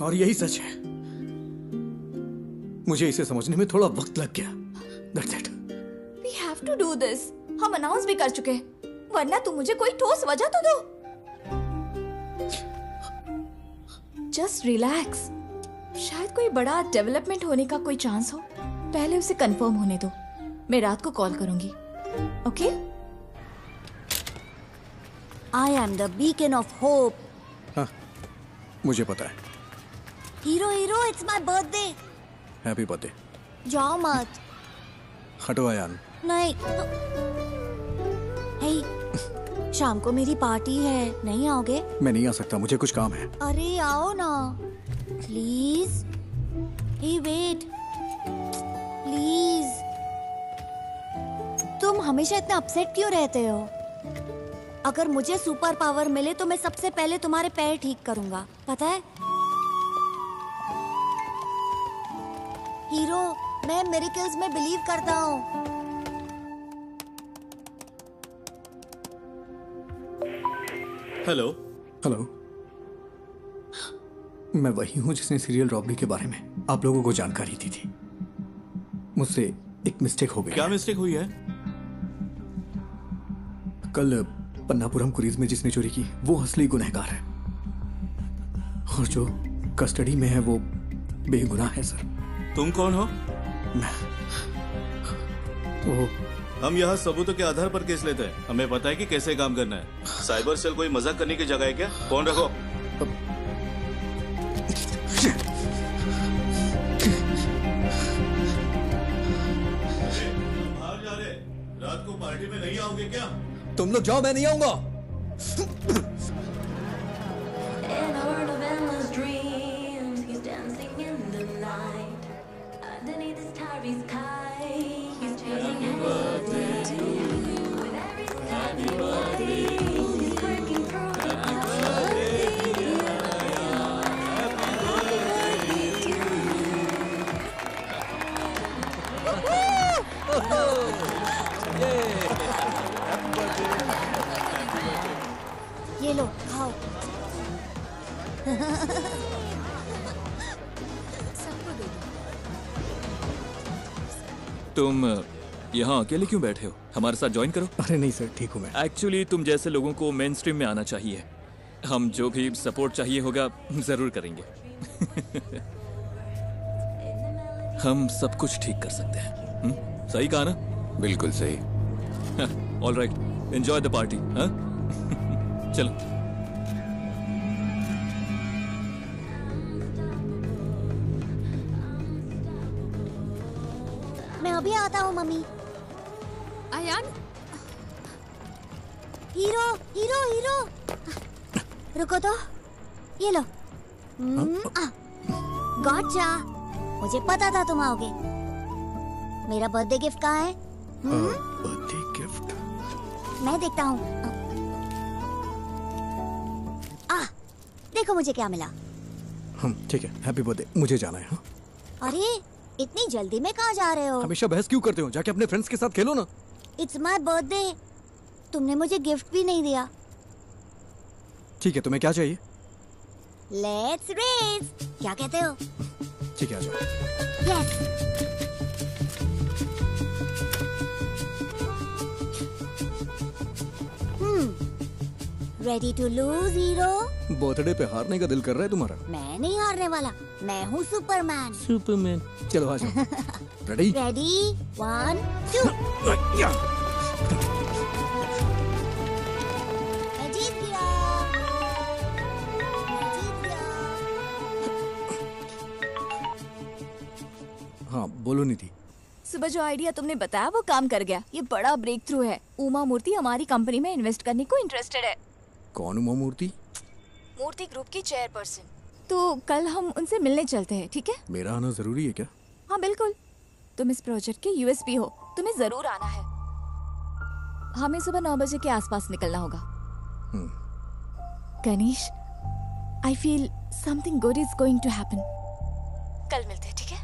S8: और यही सच है। मुझे इसे समझने में थोड़ा वक्त लग गया। That's it.
S14: We have to do this. हम अनाउंस भी कर चुके हैं, वरना तुम मुझे कोई ठोस वजह तो दो। Just relax. शायद कोई बड़ा डेवलपमेंट होने का कोई चांस हो। पहले उसे कंफर्म होने दो। मैं रात को कॉल करूंगी। Okay?
S17: I am the beacon of hope.
S8: हाँ, मुझे पता है।
S17: Hero hero, it's my birthday.
S8: Happy birthday.
S17: जाओ मत।
S8: हटो आयान।
S17: नहीं। हे, शाम को मेरी पार्टी है, नहीं आओगे?
S8: मैं नहीं आ सकता, मुझे कुछ काम है।
S17: अरे आओ ना, प्लीज। Hey wait, please. तुम हमेशा इतना अपसेट क्यों रहते हो? अगर मुझे सुपर पावर मिले तो मैं सबसे पहले तुम्हारे पैर ठीक करूंगा, पता है? हीरो, मैं मिरेकल्स में बिलीव करता हूँ।
S9: हेलो।
S8: हेलो, मैं वही हूँ जिसने सीरियल रॉबरी के बारे में आप लोगों को जानकारी दी थी। मुझसे एक मिस्टेक हो गई।
S9: क्या मिस्टेक हुई है?
S8: कल पन्नापुरम क्रूज में जिसने चोरी की वो असली गुनहगार है, और जो कस्टडी में है वो बेगुनाह है सर।
S9: तुम कौन हो?
S8: वो
S9: हम यहाँ सबूतों के आधार पर केस लेते हैं। हमें पता है कि कैसे काम करना है। साइबर सेल कोई मजाक करने की जगह है क्या? फोन रखो। बाहर जा रहे, रात को पार्टी में नहीं आओगे क्या?
S8: तुम लोग जाओ, मैं नहीं आऊंगा।
S17: ये लो, खाओ।
S13: तुम यहाँ अकेले क्यों बैठे हो? हमारे साथ ज्वाइन करो।
S8: अरे नहीं सर, ठीक हूँ मैं।
S13: एक्चुअली तुम जैसे लोगों को मेन स्ट्रीम में आना चाहिए। हम जो भी सपोर्ट चाहिए होगा जरूर करेंगे। हम सब कुछ ठीक कर सकते हैं। सही कहा ना?
S4: बिल्कुल सही।
S13: All right, enjoy the party. चलो।
S17: अभी आता हूँ मम्मी।
S12: आयान,
S17: हीरो हीरो हीरो, रुको तो, ये लो। गॉटचा, मुझे पता था तुम आओगे। मेरा बर्थडे गिफ्ट कहाँ है?
S8: बर्थडे गिफ्ट
S17: मैं देखता हूँ। देखो मुझे क्या मिला।
S8: ठीक है, हैप्पी बर्थडे। मुझे जाना है। हाँ?
S17: अरे इतनी जल्दी में कहाँ जा रहे हो?
S8: हमेशा बहस क्यों करते हो? जाके अपने फ्रेंड्स के साथ खेलो ना।
S17: इट्स माय बर्थडे, तुमने मुझे गिफ्ट भी नहीं दिया।
S8: ठीक है, तुम्हें क्या चाहिए?
S17: लेट्स रेस, क्या कहते हो?
S8: ठीक है, आ जाओ।
S17: Yes. Ready to lose hero?
S8: Birthday पे हारने का दिल कर रहा है तुम्हारा?
S17: मैं नहीं हारने वाला, मैं हूँ सुपरमैन।
S8: सुपरमैन, चलो आ जाओ। रेडी?
S17: रेडी, 1 2। मैं जीत गया।
S8: हाँ बोलो निधि।
S14: सुबह जो आइडिया तुमने बताया वो काम कर गया। ये बड़ा ब्रेक थ्रू है। उमा मूर्ति हमारी कंपनी में इन्वेस्ट करने को इंटरेस्टेड है।
S8: कौन उमा मूर्ति?
S14: मूर्ति ग्रुप की चेयरपर्सन। तो कल हम उनसे मिलने चलते हैं, ठीक है?
S8: मेरा आना जरूरी है क्या?
S14: हाँ बिल्कुल, तुम इस प्रोजेक्ट के यूएसपी हो, तुम्हें जरूर आना है। हमें सुबह 9 बजे के आसपास निकलना होगा। Ganesh, I feel something good is going to happen. कल मिलते हैं, ठीक है?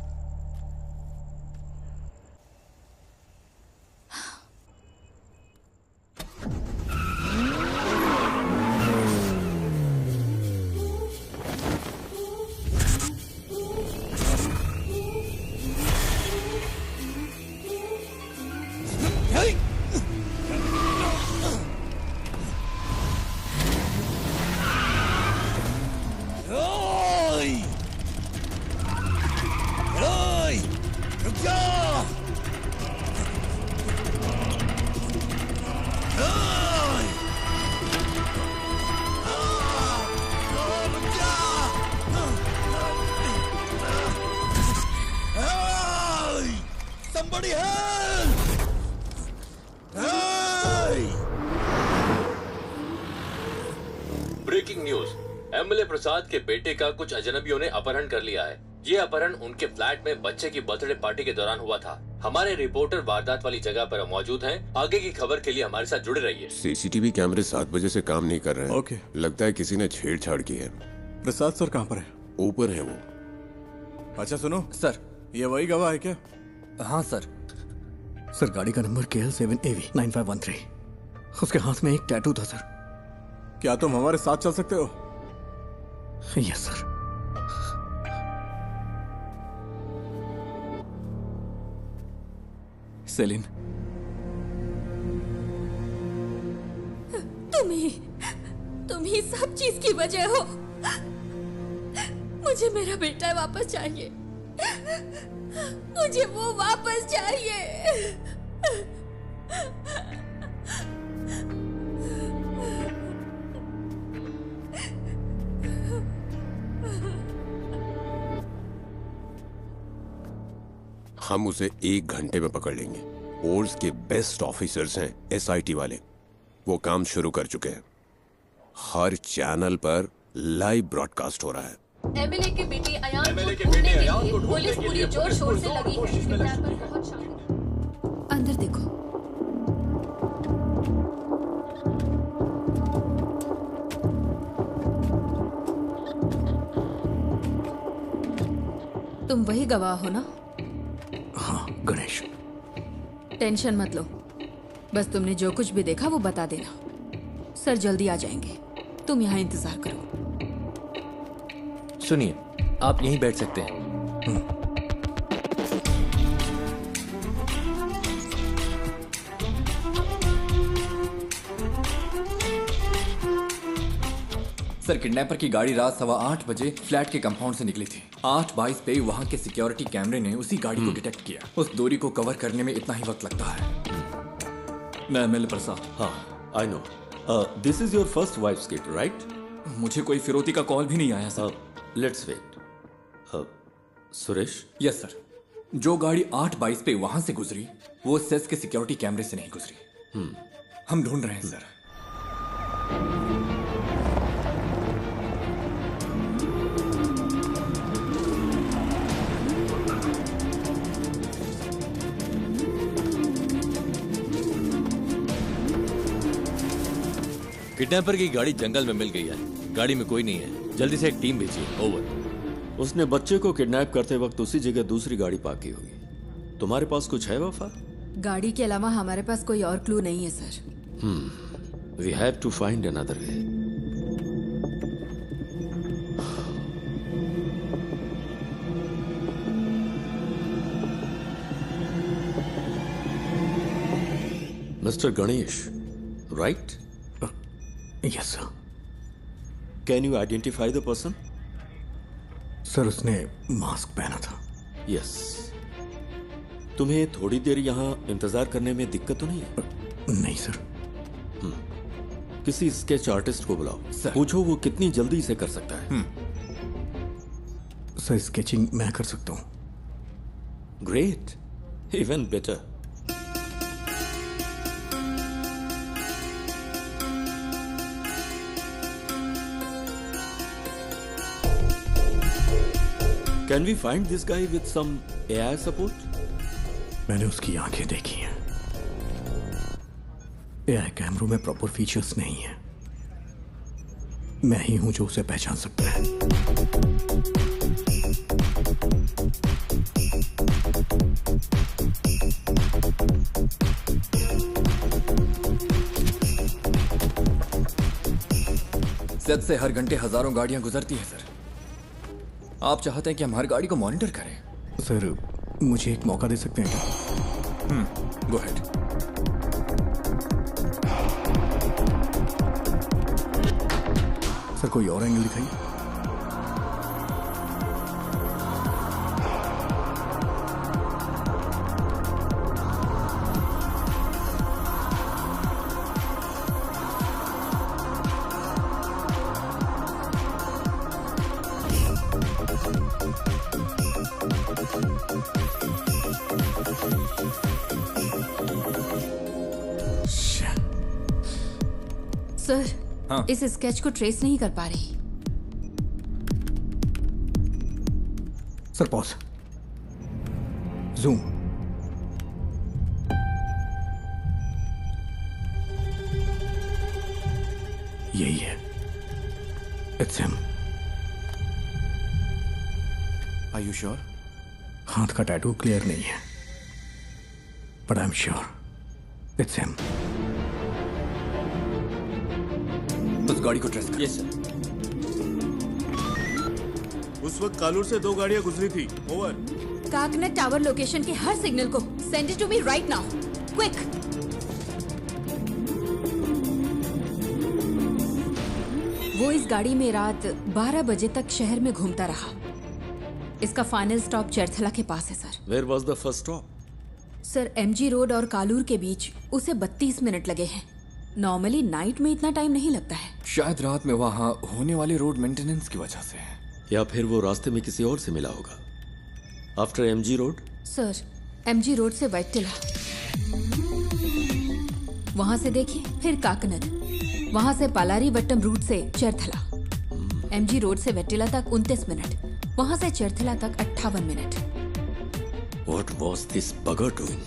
S1: ब्रेकिंग न्यूज, एमएलए प्रसाद के बेटे का कुछ अजनबियों ने अपहरण कर लिया है। ये अपहरण उनके फ्लैट में बच्चे की बर्थडे पार्टी के दौरान हुआ था। हमारे रिपोर्टर वारदात वाली जगह पर मौजूद हैं। आगे की खबर के लिए हमारे साथ जुड़े रहिए।
S4: सीसीटीवी कैमरे 7 बजे से काम नहीं कर रहे हैं।
S8: ओके।
S4: लगता है किसी ने छेड़छाड़ की है।
S8: प्रसाद सर कहाँ पर है?
S4: ऊपर है वो।
S8: अच्छा सुनो
S11: सर,
S8: ये वही गवाह है क्या?
S11: हाँ सर।
S8: सर गाड़ी का नंबर KL7AV9513। उसके हाथ में एक टैटू था सर। क्या तुम हमारे साथ चल सकते हो? Yes sir.
S11: सेलिन,
S12: तुम ही सब चीज की वजह हो। मुझे मेरा बेटा वापस चाहिए। मुझे वो वापस चाहिए।
S4: हम उसे 1 घंटे में पकड़ लेंगे। फोर्स के बेस्ट ऑफिसर्स हैं SIT वाले। वो काम शुरू कर चुके हैं। हर चैनल पर लाइव ब्रॉडकास्ट हो रहा है।
S12: एमएलए के बेटे अयान को ढूंढने के लिए पुलिस पूरी जोर शोर से लगी है। अंदर देखो। तुम वही गवाह हो ना?
S8: हाँ गणेश।
S12: टेंशन मत लो, बस तुमने जो कुछ भी देखा वो बता देना। सर जल्दी आ जाएंगे, तुम यहाँ इंतजार करो।
S1: सुनिए, आप यहीं बैठ सकते हैं।
S11: सर, किडनैपर की गाड़ी रात 8:15 बजे फ्लैट के कंपाउंड से निकली थी। 8:22 पे वहाँ के सिक्योरिटी कैमरे ने उसी गाड़ी को डिटेक्ट किया। उस दूरी को कवर करने में इतना ही वक्त लगता है। मैं एमएलए प्रसाद।
S18: हाँ, I know. This is your first wife's kit, right?
S11: मुझे कोई फिरौती का कॉल भी नहीं आया sir.
S18: Let's wait. Suresh?
S11: Yes sir. जो गाड़ी 8:22 पे वहां से गुजरी वो सेस के सिक्योरिटी कैमरे से नहीं गुजरी। हम ढूंढ रहे हैं सर।
S1: किडनैपर की गाड़ी जंगल में मिल गई है। गाड़ी में कोई नहीं है। जल्दी से एक टीम भेजिए। ओवर।
S18: उसने बच्चे को किडनैप करते वक्त उसी जगह दूसरी गाड़ी पार्क की होगी। तुम्हारे पास कुछ है वफा?
S12: गाड़ी के अलावा हमारे पास कोई और क्लू नहीं है sir.
S18: We have to find another way. Mister Ganesh, right?
S8: Yes sir.
S18: Can you identify the person?
S8: Sir उसने मास्क पहना था।
S18: यस। तुम्हें थोड़ी देर यहाँ इंतजार करने में दिक्कत तो नहीं है?
S8: नहीं सर।
S18: किसी स्केच आर्टिस्ट को बुलाओ। पूछो वो कितनी जल्दी इसे कर सकता है।
S8: सर स्केचिंग मैं कर सकता हूँ।
S18: Great, even better. Can we find this guy with some AI support?
S8: मैंने उसकी आंखें देखी हैं। AI कैमरों में प्रॉपर फीचर्स नहीं है। मैं ही हूं जो उसे पहचान सकता है।
S11: सेट से हर घंटे हजारों गाड़ियां गुजरती हैं सर। आप चाहते हैं कि हम हर गाड़ी को मॉनिटर करें?
S8: सर मुझे एक मौका दे सकते हैं क्या?
S11: Go ahead.
S8: सर कोई और एंगल दिखाइए।
S12: सर हाँ? इस स्केच को ट्रेस नहीं कर पा रही।
S8: Sir pause. जूम। यही है। It's him.
S7: Are you sure?
S8: हाथ का टैटू क्लियर नहीं है, but I am sure it's him.
S11: उस गाड़ी को ट्रेस कर।
S9: Yes sir. उस वक्त कालूर से 2 गाड़ियां गुजरी थी। ओवर।
S12: काकनेट टावर लोकेशन के हर सिग्नल को send it to me right now, quick. वो इस गाड़ी में रात 12 बजे तक शहर में घूमता रहा। इसका फाइनल स्टॉप चरथला के पास है sir.
S18: Where was the first stop?
S12: Sir MG road और कालूर के बीच उसे 32 मिनट लगे हैं। नॉर्मली नाइट में इतना टाइम नहीं लगता है।
S11: शायद रात में वहां होने वाले रोड मेंटेनेंस की वजह से है,
S18: या फिर वो रास्ते में किसी और से मिला होगा। After MG road?
S12: Sir MG road से वैटिला, वहां से देखिए, फिर काकनद, वहां से पालारी वट्टम रूट से चरथला। एमजी रोड से वैटिला तक 29 मिनट, वहां से चरथला तक 58 minute.
S18: What was this bugger doing?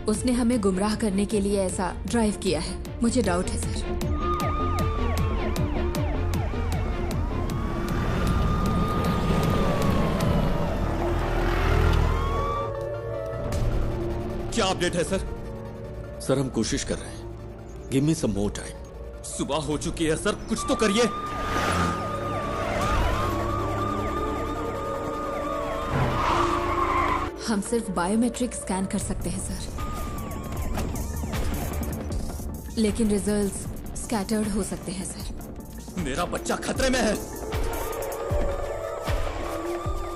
S12: उसने हमें गुमराह करने के लिए ऐसा ड्राइव किया है। मुझे डाउट है सर।
S18: क्या अपडेट है सर? सर हम कोशिश कर रहे हैं। गिव मी सम मोर टाइम। सुबह हो चुकी है सर, कुछ तो करिए।
S12: हम सिर्फ बायोमेट्रिक स्कैन कर सकते हैं सर, लेकिन रिजल्ट्स स्कैटर्ड हो सकते हैं सर।
S18: मेरा बच्चा खतरे में है।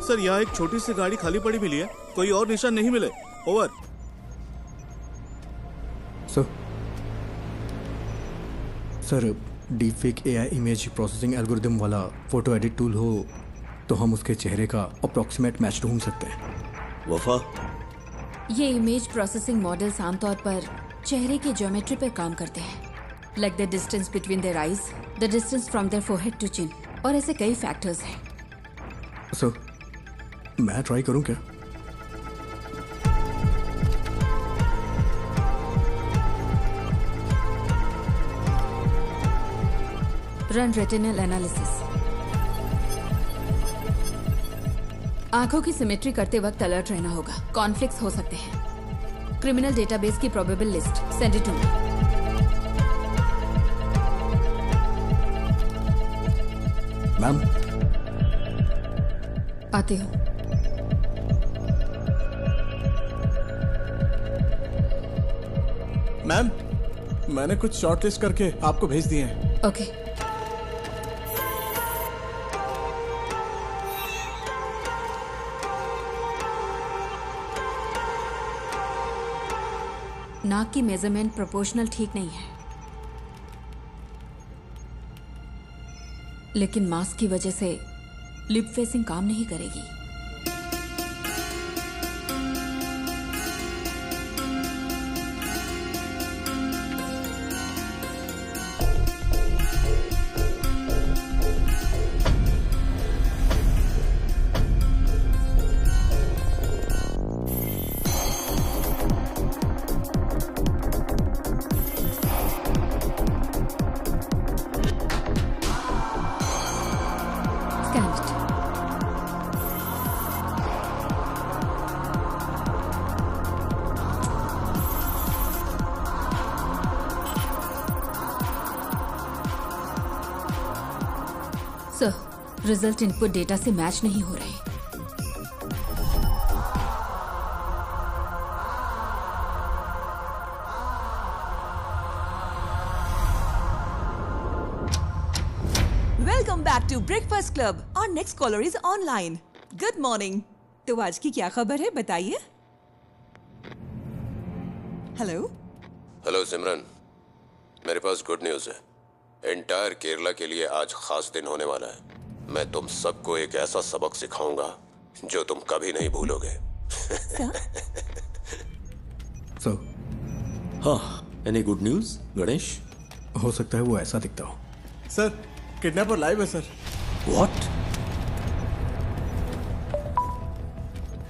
S9: सर यहाँ एक छोटी सी गाड़ी खाली पड़ी मिली है, कोई और निशान नहीं मिले। Over.
S8: Sir deepfake AI image processing algorithm वाला फोटो एडिट टूल हो तो हम उसके चेहरे का अप्रॉक्सीमेट मैच ढूंढ सकते हैं।
S18: वफा,
S12: ये इमेज प्रोसेसिंग मॉडल्स आमतौर पर चेहरे की ज्योमेट्री पे काम करते हैं, like the distance between their eyes, the distance from their forehead to chin, और ऐसे कई फैक्टर्स हैं।
S8: सर, मैं ट्राई करूं क्या?
S12: Run retinal analysis. आंखों की सिमेट्री करते वक्त अलर्ट रहना होगा, कॉन्फ्लिक्ट्स हो सकते हैं। क्रिमिनल डेटाबेस की probable list send it to me.
S8: Ma'am,
S12: आती हूँ।
S8: मैम, मैंने कुछ शॉर्टलिस्ट करके आपको भेज दिए हैं।
S12: ओके। नाक की मेजरमेंट प्रोपोर्शनल ठीक नहीं है, लेकिन मास्क की वजह से लिप फेसिंग काम नहीं करेगी। सर, रिजल्ट इनपुट डेटा से मैच नहीं हो रहे।
S15: Welcome back to breakfast club. और next caller is online. Good morning. तो आज की क्या खबर है, बताइए। हेलो।
S4: हेलो सिमरन, मेरे पास गुड न्यूज़ है। एंटायर केरला के लिए आज खास दिन होने वाला है। मैं तुम सबको एक ऐसा सबक सिखाऊंगा जो तुम कभी नहीं भूलोगे।
S8: सर,
S18: हाँ, एनी गुड न्यूज गणेश?
S8: हो सकता है वो ऐसा दिखता हो। सर, किडनैपर लाइव है सर।
S18: व्हाट?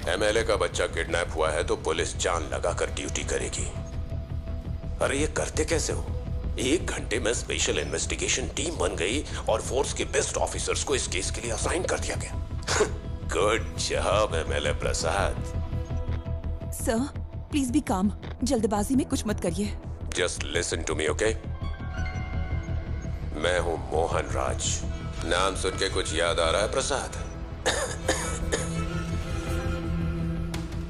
S4: एमएलए का बच्चा किडनैप हुआ है तो पुलिस जान लगाकर ड्यूटी करेगी। अरे ये करते कैसे हो? 1 घंटे में स्पेशल इन्वेस्टिगेशन टीम बन गई और फोर्स के बेस्ट ऑफिसर्स को इस केस के लिए असाइन कर दिया गया। Good job MLA Prasad.
S15: Sir, please be calm. जल्दबाजी में कुछ मत करिए।
S4: Just listen to me, okay? मैं हूं मोहन राज। नाम सुन के कुछ याद आ रहा है प्रसाद?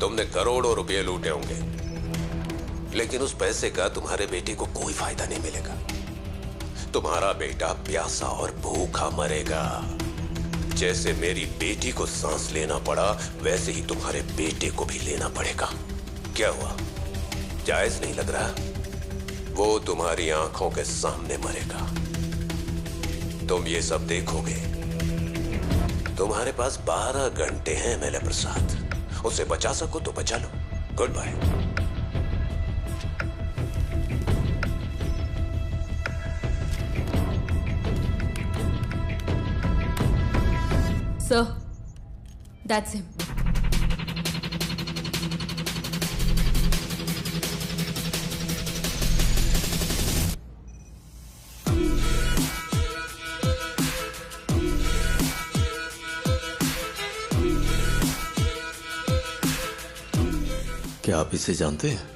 S4: तुमने करोड़ों रुपए लूटे होंगे, लेकिन उस पैसे का तुम्हारे बेटे को कोई फायदा नहीं मिलेगा। तुम्हारा बेटा प्यासा और भूखा मरेगा। जैसे मेरी बेटी को सांस लेना पड़ा, वैसे ही तुम्हारे बेटे को भी लेना पड़ेगा। क्या हुआ, जायज नहीं लग रहा? वो तुम्हारी आंखों के सामने मरेगा, तुम ये सब देखोगे। तुम्हारे पास 12 घंटे हैं एमएलए प्रसाद। उसे बचा सको तो बचा लो। Goodbye.
S12: Sir, that's him.
S18: क्या आप इसे जानते हैं?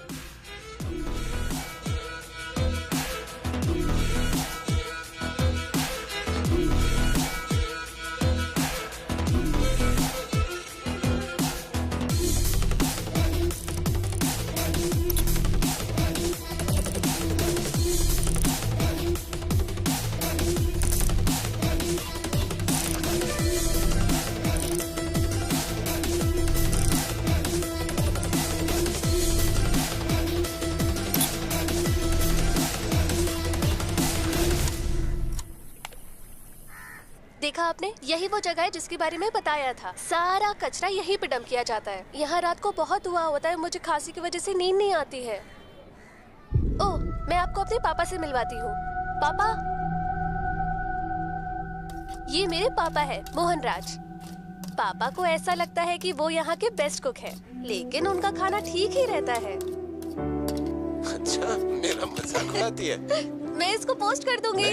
S19: देखा आपने, यही वो जगह है जिसके बारे में बताया था। सारा कचरा यहीं पे डंप किया जाता है। यहाँ रात को बहुत धुआं होता है, मुझे खांसी की वजह से नींद नहीं आती है। ओह, मैं आपको अपने पापा से मिलवाती हूँ। पापा, ये मेरे पापा है, मोहन राज। पापा को ऐसा लगता है कि वो यहाँ के बेस्ट कुक है, लेकिन उनका खाना ठीक ही रहता है।
S4: अच्छा, मेरा मजाक उड़ाती है।
S19: मैं इसको पोस्ट कर दूंगी।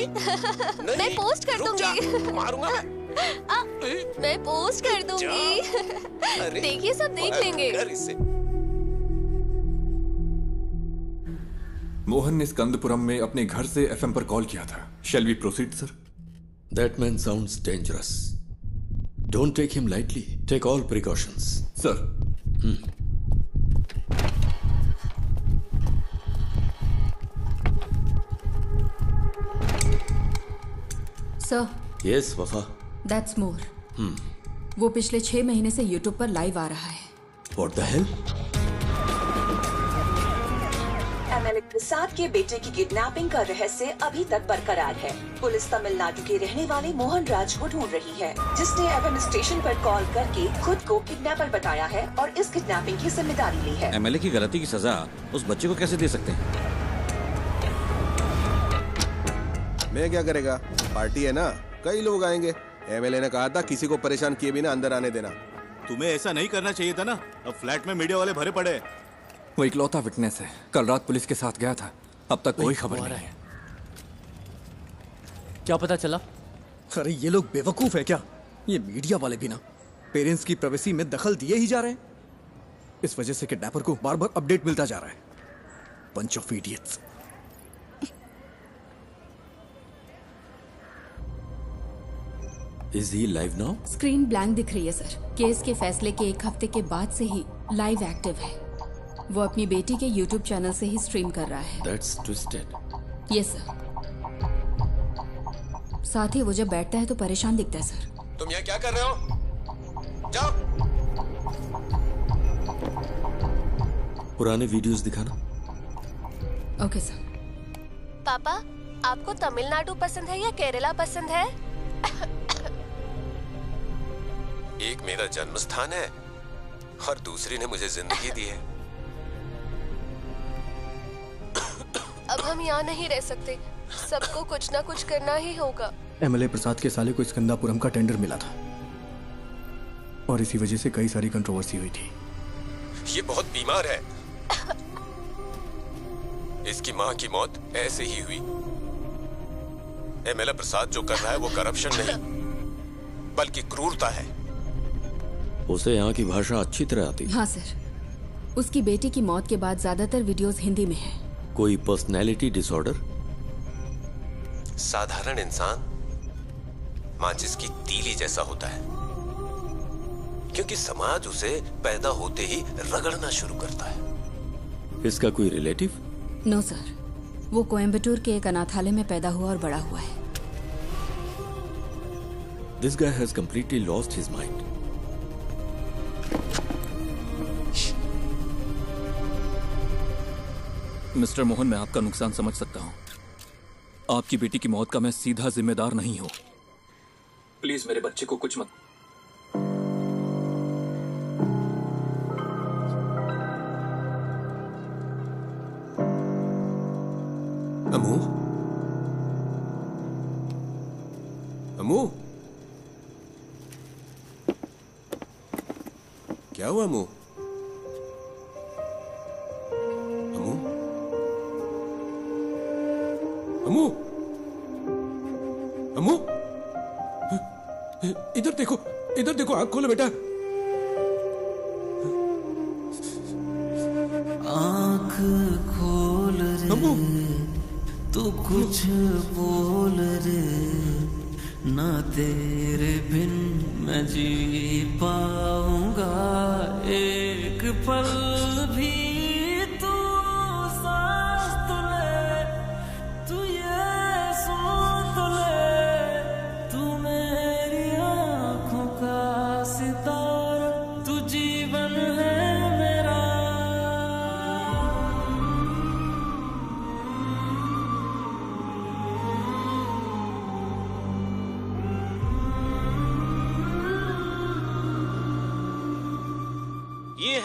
S19: मैं पोस्ट कर दूंगी।
S4: मारूंगा मैं।
S19: मैं पोस्ट कर दूंगी। देखिए, सब देख लेंगे।
S11: मोहन ने स्कंदपुरम में अपने घर से एफएम पर कॉल किया था। Shall we proceed sir?
S18: That man sounds dangerous. Don't take him lightly. Take all precautions.
S11: Sir.
S12: Sir.
S18: Yes, Wafa.
S12: That's more. वो पिछले 6 महीने से YouTube पर लाइव आ रहा है।
S18: What the hell?
S6: एमएलए प्रसाद के बेटे की किडनैपिंग का रहस्य अभी तक बरकरार है। पुलिस तमिलनाडु के रहने वाले मोहन राज को ढूंढ रही है, जिसने एफएम स्टेशन पर कॉल करके खुद को किडनैपर बताया है और इस किडनैपिंग की जिम्मेदारी ली है।
S10: एमएलए की गलती की सजा उस बच्चे को कैसे दे सकते हैं?
S7: मैं क्या करेगा, पार्टी है ना, कई लोग आएंगे। एमएलए ने कहा था किसी को परेशान किए बिना अंदर आने देना।
S9: तुम्हें ऐसा नहीं करना चाहिए था ना। अब फ्लैट में मीडिया वाले भरे पड़े।
S11: वो इकलौता विटनेस है, कल रात पुलिस के साथ गया था, अब तक कोई खबर नहीं है।
S20: क्या पता चला?
S8: अरे ये लोग बेवकूफ है क्या? ये मीडिया वाले भी ना पेरेंट्स की प्राइवेसी में दखल दिए ही जा रहे हैं। इस वजह से किडनैपर को बार बार अपडेट मिलता जा रहा है। Bunch of idiots.
S18: Is he live now?
S12: Screen blank दिख रही है सर। केस के फैसले के 1 हफ्ते के बाद से ही लाइव एक्टिव है। वो अपनी बेटी के YouTube चैनल से ही स्ट्रीम कर रहा है।
S18: That's twisted.
S12: Yes sir. साथ ही वो जब बैठता है तो परेशान दिखता है सर।
S4: तुम यहाँ क्या कर रहे हो? जाओ।
S18: पुराने वीडियोस दिखाना।
S12: Okay sir.
S19: पापा, आपको तमिलनाडु पसंद है या केरला पसंद है?
S4: एक मेरा जन्म स्थान है और दूसरी ने मुझे जिंदगी दी है।
S19: अब हम यहाँ नहीं रह सकते, सबको कुछ ना कुछ करना ही होगा।
S8: एमएलए प्रसाद के साले को स्कंदापुरम का टेंडर मिला था और इसी वजह से कई सारी कंट्रोवर्सी हुई थी।
S4: ये बहुत बीमार है। इसकी माँ की मौत ऐसे ही हुई। एमएलए प्रसाद जो कर रहा है वो करप्शन नहीं बल्कि क्रूरता है।
S18: उसे यहाँ की भाषा अच्छी तरह आती है।
S12: हाँ सर। उसकी बेटी की मौत के बाद ज्यादातर वीडियोस हिंदी में हैं।
S18: कोई पर्सनैलिटी डिसऑर्डर?
S4: साधारण इंसान माचिस की तीली जैसा होता है, क्योंकि समाज उसे पैदा होते ही रगड़ना शुरू करता है।
S18: इसका कोई रिलेटिव?
S12: नो सर, वो कोयम्बटूर के एक अनाथालय में पैदा हुआ और बड़ा हुआ है।
S18: This guy has completely lost his mind.
S13: Mister Mohan, मैं आपका नुकसान समझ सकता हूं। आपकी बेटी की मौत का मैं सीधा जिम्मेदार नहीं हूं। प्लीज मेरे बच्चे को कुछ मत।
S7: अमू, अमू, क्या हुआ अमू? अमू, अमू, अमू, इधर देखो, इधर देखो, आँख खोलो बेटा।
S16: आँख खोल रे, तू कुछ बोल रे, ना तेरे बिन मैं जी पाऊंगा एक पल भी। तू सांस तो ले, तू ये सुन तो ले, तू मेरी आँखों का सितारा, तू जीवन है मेरा।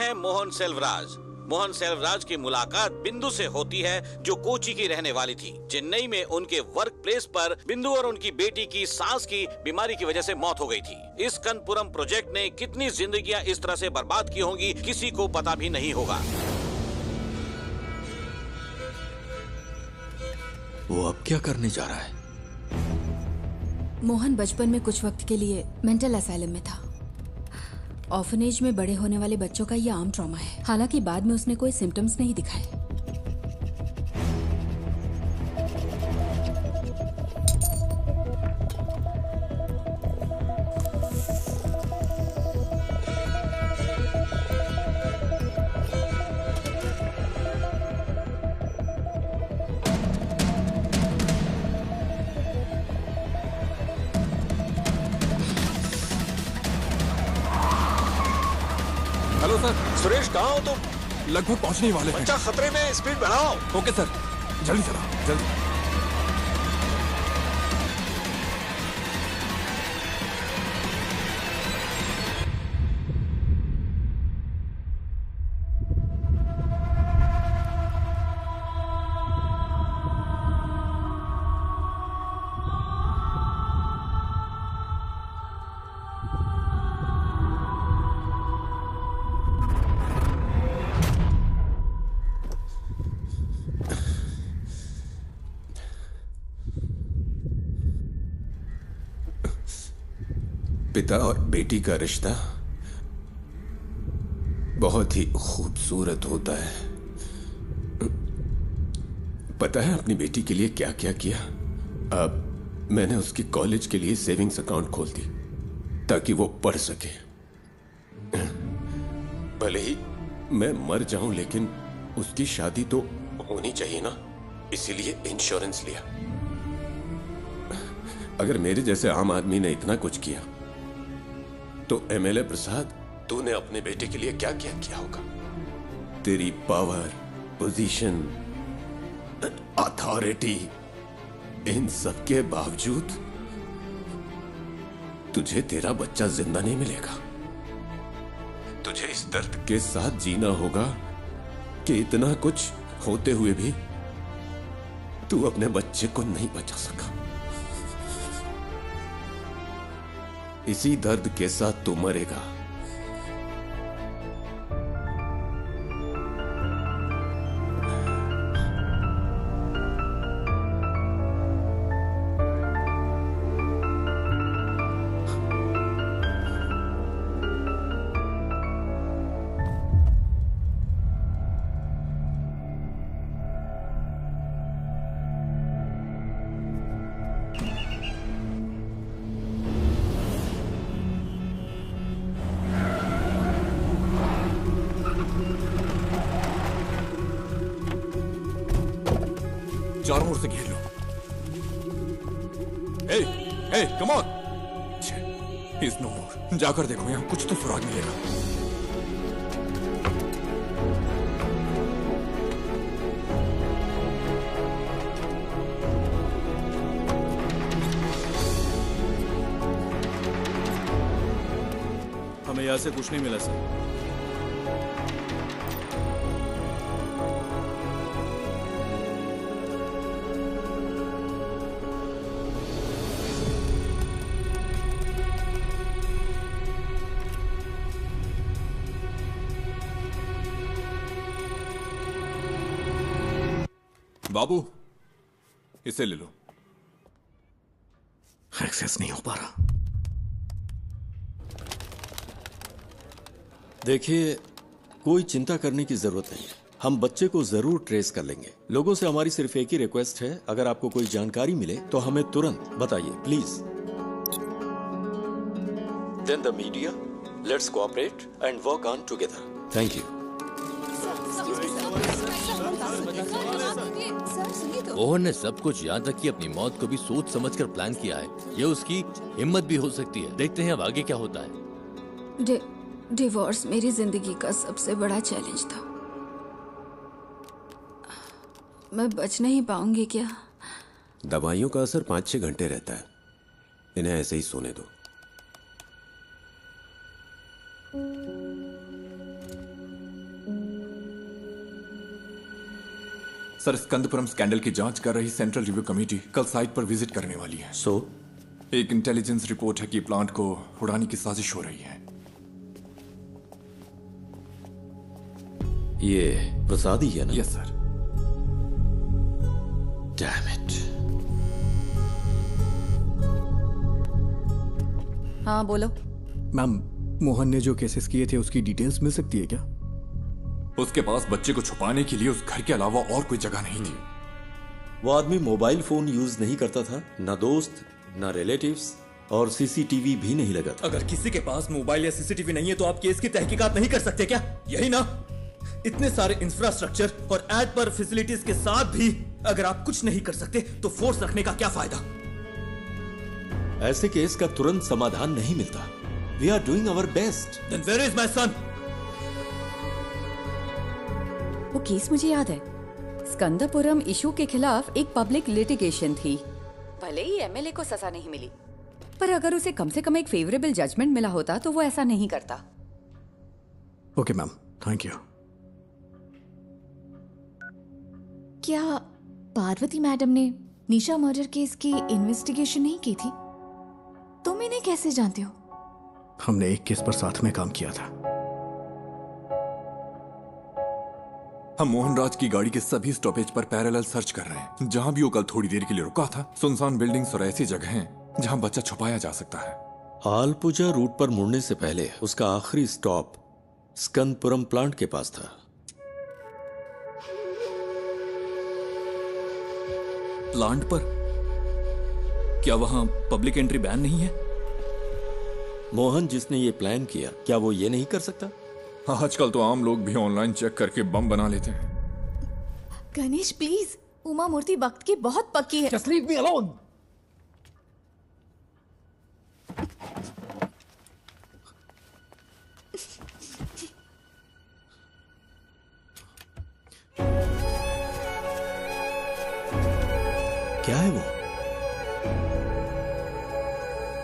S10: हैं मोहन सेल्वराज। मोहन सेल्वराज की मुलाकात बिंदु से होती है, जो कोची की रहने वाली थी। चेन्नई में उनके वर्क प्लेस पर बिंदु और उनकी बेटी की सांस की बीमारी की वजह से मौत हो गई थी। इस कनपुरम प्रोजेक्ट ने कितनी जिंदगियां इस तरह से बर्बाद की होंगी, किसी को पता भी नहीं होगा।
S18: वो अब क्या करने जा रहा है?
S12: मोहन बचपन में कुछ वक्त के लिए मेंटल असाइलम में था। ऑर्फनेज में बड़े होने वाले बच्चों का यह आम ट्रॉमा है। हालांकि बाद में उसने कोई सिम्टम्स नहीं दिखाए।
S8: Hello sir.
S18: सुरेश, कहाँ हो तुम?
S8: लगभग पहुंचने ही वाले हैं।
S18: बच्चा खतरे में, स्पीड बढ़ाओ।
S8: ओके सर, जल्दी चलाओ, जल्दी।
S4: पिता और बेटी का रिश्ता बहुत ही खूबसूरत होता है। पता है अपनी बेटी के लिए क्या क्या किया? अब मैंने उसकी कॉलेज के लिए सेविंग्स अकाउंट खोल दी ताकि वो पढ़ सके। भले ही मैं मर जाऊं, लेकिन उसकी शादी तो होनी चाहिए ना, इसीलिए इंश्योरेंस लिया। अगर मेरे जैसे आम आदमी ने इतना कुछ किया तो एमएलए प्रसाद, तूने अपने बेटे के लिए क्या क्या किया होगा? तेरी पावर, पोजीशन, अथॉरिटी, इन सब के बावजूद तुझे तेरा बच्चा जिंदा नहीं मिलेगा। तुझे इस दर्द के साथ जीना होगा कि इतना कुछ होते हुए भी तू अपने बच्चे को नहीं बचा सका। इसी दर्द के साथ तू मरेगा।
S8: चारों ओर से घेर लो। ए, कम ऑन। इज नो मोर। जाकर देखो, यहाँ कुछ तो सुराग मिलेगा।
S9: हमें यहाँ से कुछ नहीं मिला सर।
S8: बाबू, इसे ले लो।
S18: एक्सेस नहीं हो पा रहा। देखिए, कोई चिंता करने की जरूरत नहीं है। हम बच्चे को जरूर ट्रेस कर लेंगे। लोगों से हमारी सिर्फ एक ही रिक्वेस्ट है, अगर आपको कोई जानकारी मिले तो हमें तुरंत बताइए, please. Then the media, let's cooperate and work on together. Thank you.
S1: Mohan ने सब कुछ, यहाँ तक कि अपनी मौत को भी सोच समझकर प्लान किया है। ये उसकी हिम्मत भी हो सकती है। देखते हैं अब आगे क्या होता है।
S12: डिवोर्स मेरी जिंदगी का सबसे बड़ा चैलेंज था। मैं बच नहीं पाऊंगी क्या?
S4: दवाइयों का असर 5-6 घंटे रहता है। इन्हें ऐसे ही सोने दो।
S11: सर, स्कंदपुरम स्कैंडल की जांच कर रही सेंट्रल रिव्यू कमेटी कल साइट पर विजिट करने वाली है। एक इंटेलिजेंस रिपोर्ट है कि प्लांट को उड़ाने की साजिश हो रही है।
S18: ये प्रसाद ही है ना?
S11: Yes sir.
S18: Damn it.
S3: हाँ बोलो।
S8: मैम, मोहन ने जो केसेस किए थे उसकी डिटेल्स मिल सकती है क्या?
S11: उसके पास बच्चे को छुपाने के लिए उस घर के अलावा और कोई जगह नहीं थी।
S18: वो आदमी मोबाइल फोन यूज नहीं करता था, ना दोस्त ना रिलेटिव्स, और सीसीटीवी भी नहीं लगा था।
S13: अगर किसी के पास मोबाइल या सीसीटीवी नहीं है तो आप केस की तहकीकात नहीं कर सकते क्या? यही ना? इतने सारे इंफ्रास्ट्रक्चर और एड पर फैसिलिटीज के साथ भी अगर आप कुछ नहीं कर सकते तो फोर्स रखने का क्या फायदा?
S18: ऐसे केस का तुरंत समाधान नहीं मिलता। We are doing our best.
S13: Then where is my son?
S3: वो केस मुझे याद है। स्कंदपुरम इशू के खिलाफ एक पब्लिक लिटिगेशन थी। भले ही एमएलए को सजा नहीं मिली, पर अगर उसे कम से कम एक फेवरेबल जजमेंट मिला होता तो वो ऐसा नहीं करता।
S8: Okay ma'am, thank you.
S14: क्या पार्वती मैडम ने निशा मर्डर केस की इन्वेस्टिगेशन नहीं की थी? तुम इन्हें कैसे जानते हो?
S8: हमने एक केस पर साथ में काम किया था।
S11: हम मोहनराज की गाड़ी के सभी स्टॉपेज पर पैरेलल सर्च कर रहे हैं। जहां भी वो कल थोड़ी देर के लिए रुका था, सुनसान बिल्डिंग्स और ऐसी जगह हैं जहां बच्चा छुपाया जा सकता है।
S18: आलपुजा रूट पर मुड़ने से पहले उसका आखिरी स्टॉप स्कंदपुरम प्लांट के पास था।
S13: प्लांट पर? क्या वहां पब्लिक एंट्री बैन नहीं है?
S18: मोहन जिसने ये प्लान किया, क्या वो ये नहीं कर सकता?
S11: आजकल तो आम लोग भी ऑनलाइन चेक करके बम बना लेते हैं।
S14: गणेश प्लीज, उमा मूर्ति वक्त की बहुत पक्की है।
S13: Just leave me alone.
S18: क्या है वो?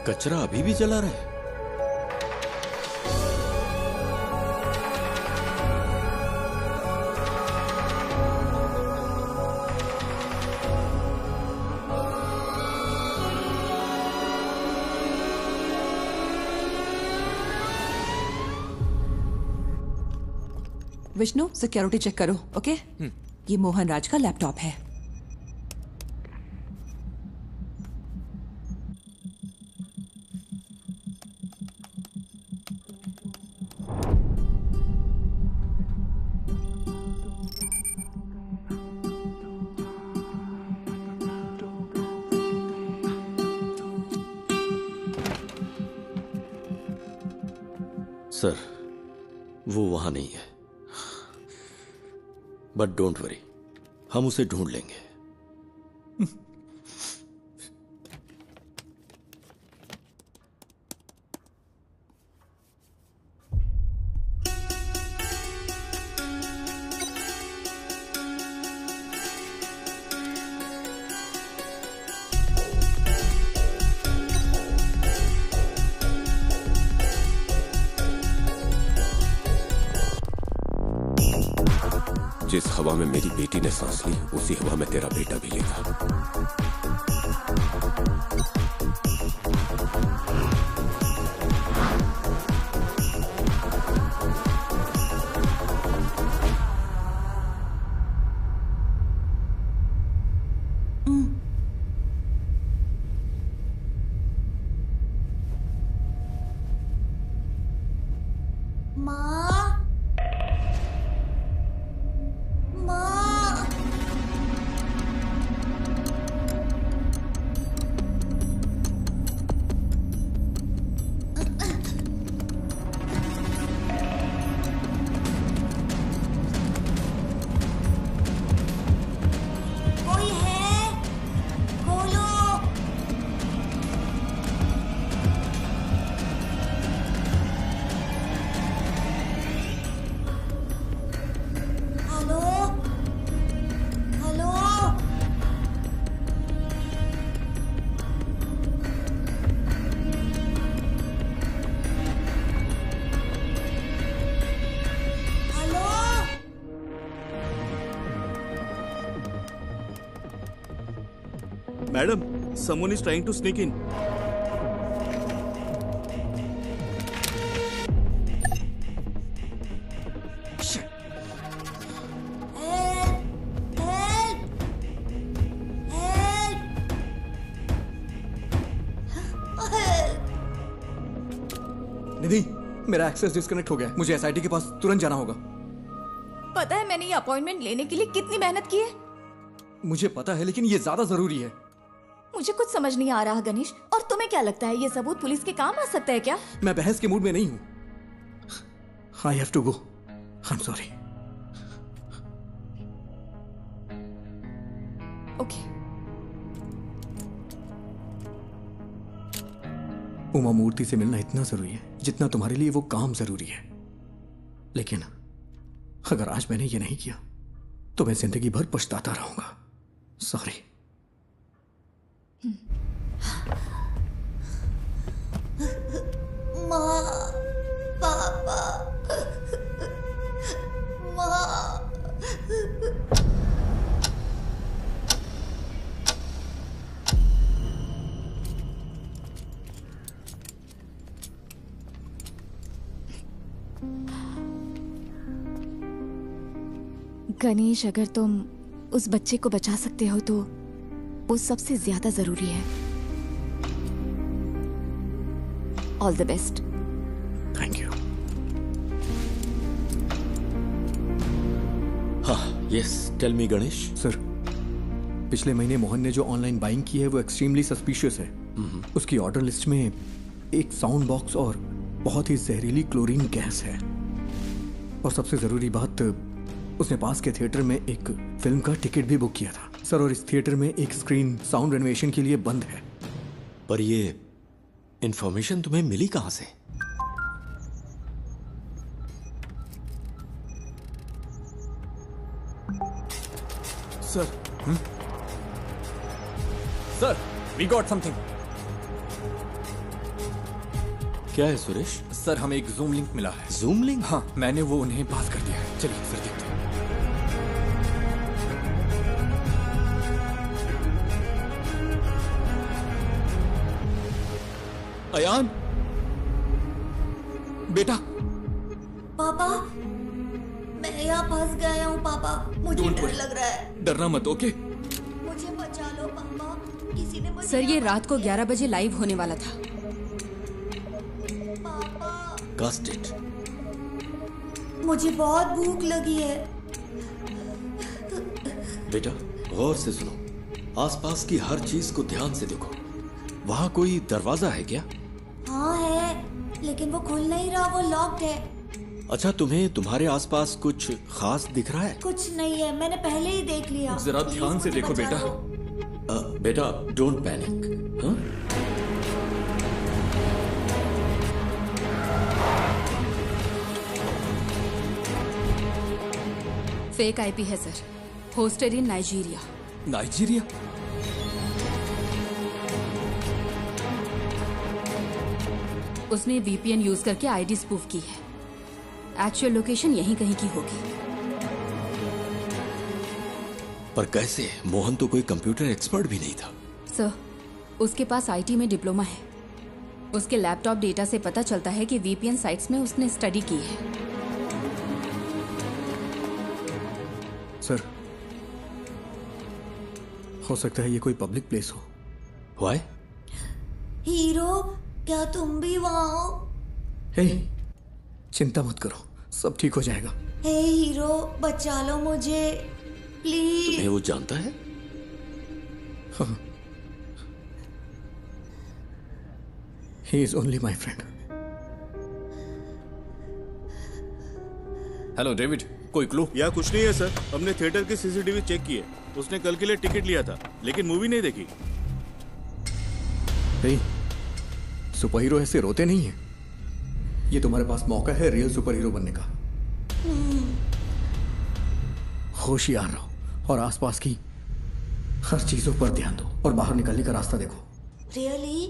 S18: कचरा अभी भी जला रहा है।
S15: विष्णु, सिक्योरिटी चेक करो। ओके? ये मोहन राज का लैपटॉप है।
S18: सर, वो वहां नहीं है, बट डोंट वरी, हम उसे ढूंढ लेंगे।
S4: जिस हवा में मेरी बेटी ने सांस ली, उसी हवा में तेरा बेटा भी लेगा।
S9: Madam, someone is trying to sneak in.
S11: निधि, मेरा एक्सेस डिस्कनेक्ट हो गया। मुझे एसआईटी के पास तुरंत जाना होगा।
S14: पता है मैंने ये अपॉइंटमेंट लेने के लिए कितनी मेहनत की है?
S11: मुझे पता है, लेकिन ये ज्यादा जरूरी है।
S14: मुझे कुछ समझ नहीं आ रहा गणेश। और तुम्हें क्या लगता है ये सबूत पुलिस के काम आ सकता है क्या?
S11: मैं बहस के मूड में नहीं हूं। I have to go. I am sorry.
S14: Okay.
S11: Uma Murthy से मिलना इतना जरूरी है जितना तुम्हारे लिए वो काम जरूरी है। लेकिन अगर आज मैंने ये नहीं किया तो मैं जिंदगी भर पछताता रहूंगा। सॉरी।
S17: माँ, पापा, माँ।
S14: गणेश, अगर तुम उस बच्चे को बचा सकते हो तो वो सबसे ज्यादा जरूरी है। All the best.
S11: Thank you.
S18: हाँ, yes, tell me Ganesh.
S11: Sir, पिछले महीने मोहन ने जो ऑनलाइन बाइंग की है वो एक्सट्रीमली सस्पिशियस है। उसकी ऑर्डर लिस्ट में एक साउंड बॉक्स और बहुत ही जहरीली क्लोरीन गैस है। और सबसे जरूरी बात, उसने पास के थिएटर में एक फिल्म का टिकट भी बुक किया था सर। और इस थिएटर में एक स्क्रीन साउंड रेनोवेशन के लिए बंद है।
S18: पर ये इंफॉर्मेशन तुम्हें मिली कहां से?
S11: Sir, sir, we got something.
S18: क्या है सुरेश?
S11: सर, हमें एक जूम लिंक मिला है।
S18: Zoom link?
S11: हाँ, मैंने वो उन्हें पास कर दिया है। चलिए फिर देखते हैं। अयान, बेटा।
S17: पापा, मैं यहाँ फंस गया हूँ पापा। मुझे डर लग रहा है।
S11: डरना मत, ओके?
S17: मुझे बचा लो पापा। किसी ने मुझे
S3: सर, ये रात को 11 बजे लाइव होने वाला था।
S18: Cast it.
S17: मुझे बहुत भूख लगी है।
S18: बेटा, गौर से सुनो। आसपास की हर चीज को ध्यान से देखो। वहां कोई दरवाजा है क्या?
S17: हाँ है, लेकिन वो खुल नहीं रहा, वो लॉक्ड है।
S18: अच्छा, तुम्हें तुम्हारे आसपास कुछ खास दिख रहा है?
S17: कुछ नहीं है, मैंने पहले ही देख लिया।
S11: जरा ध्यान से देखो बेटा।
S18: बेटा, डोंट पैनिक। हाँ?
S3: फेक आईपी है सर। होस्टेड इन नाइजीरिया।
S11: नाइजीरिया?
S3: उसने वीपीएन यूज करके आईडी स्पूफ की है। एक्चुअल लोकेशन यहीं कहीं की होगी।
S18: पर कैसे? मोहन तो कोई कंप्यूटर एक्सपर्ट भी नहीं था।
S3: सर, उसके पास आईटी में डिप्लोमा है। उसके लैपटॉप डेटा से पता चलता है कि वीपीएन साइट्स में उसने स्टडी की है।
S11: सर, हो सकता है ये कोई पब्लिक प्लेस हो।
S18: व्हाई?
S17: हीरो, क्या तुम भी वहाँ हो?
S11: हे, चिंता मत करो, सब ठीक हो जाएगा।
S17: हे हीरो, बचा लो मुझे प्लीज।
S18: तुम्हें वो जानता है?
S11: हाँ। He is only my friend.
S9: Hello David, कोई क्लू? या कुछ नहीं है सर। हमने थिएटर की सीसीटीवी चेक की है। उसने कल के लिए टिकट लिया था, लेकिन मूवी नहीं देखी।
S11: hey, सुपर हीरो ऐसे रोते नहीं है। ये तुम्हारे पास मौका है रियल सुपर हीरो बनने का। होशियार रहो और आसपास की हर चीजों पर ध्यान दो और बाहर निकलने का रास्ता देखो।
S17: रियली?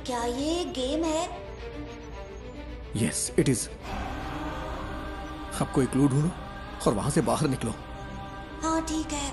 S17: क्या ये गेम है?
S11: Yes, it is. अब कोई क्लू ढूंढो और वहां से बाहर निकलो।
S17: हाँ ठीक है।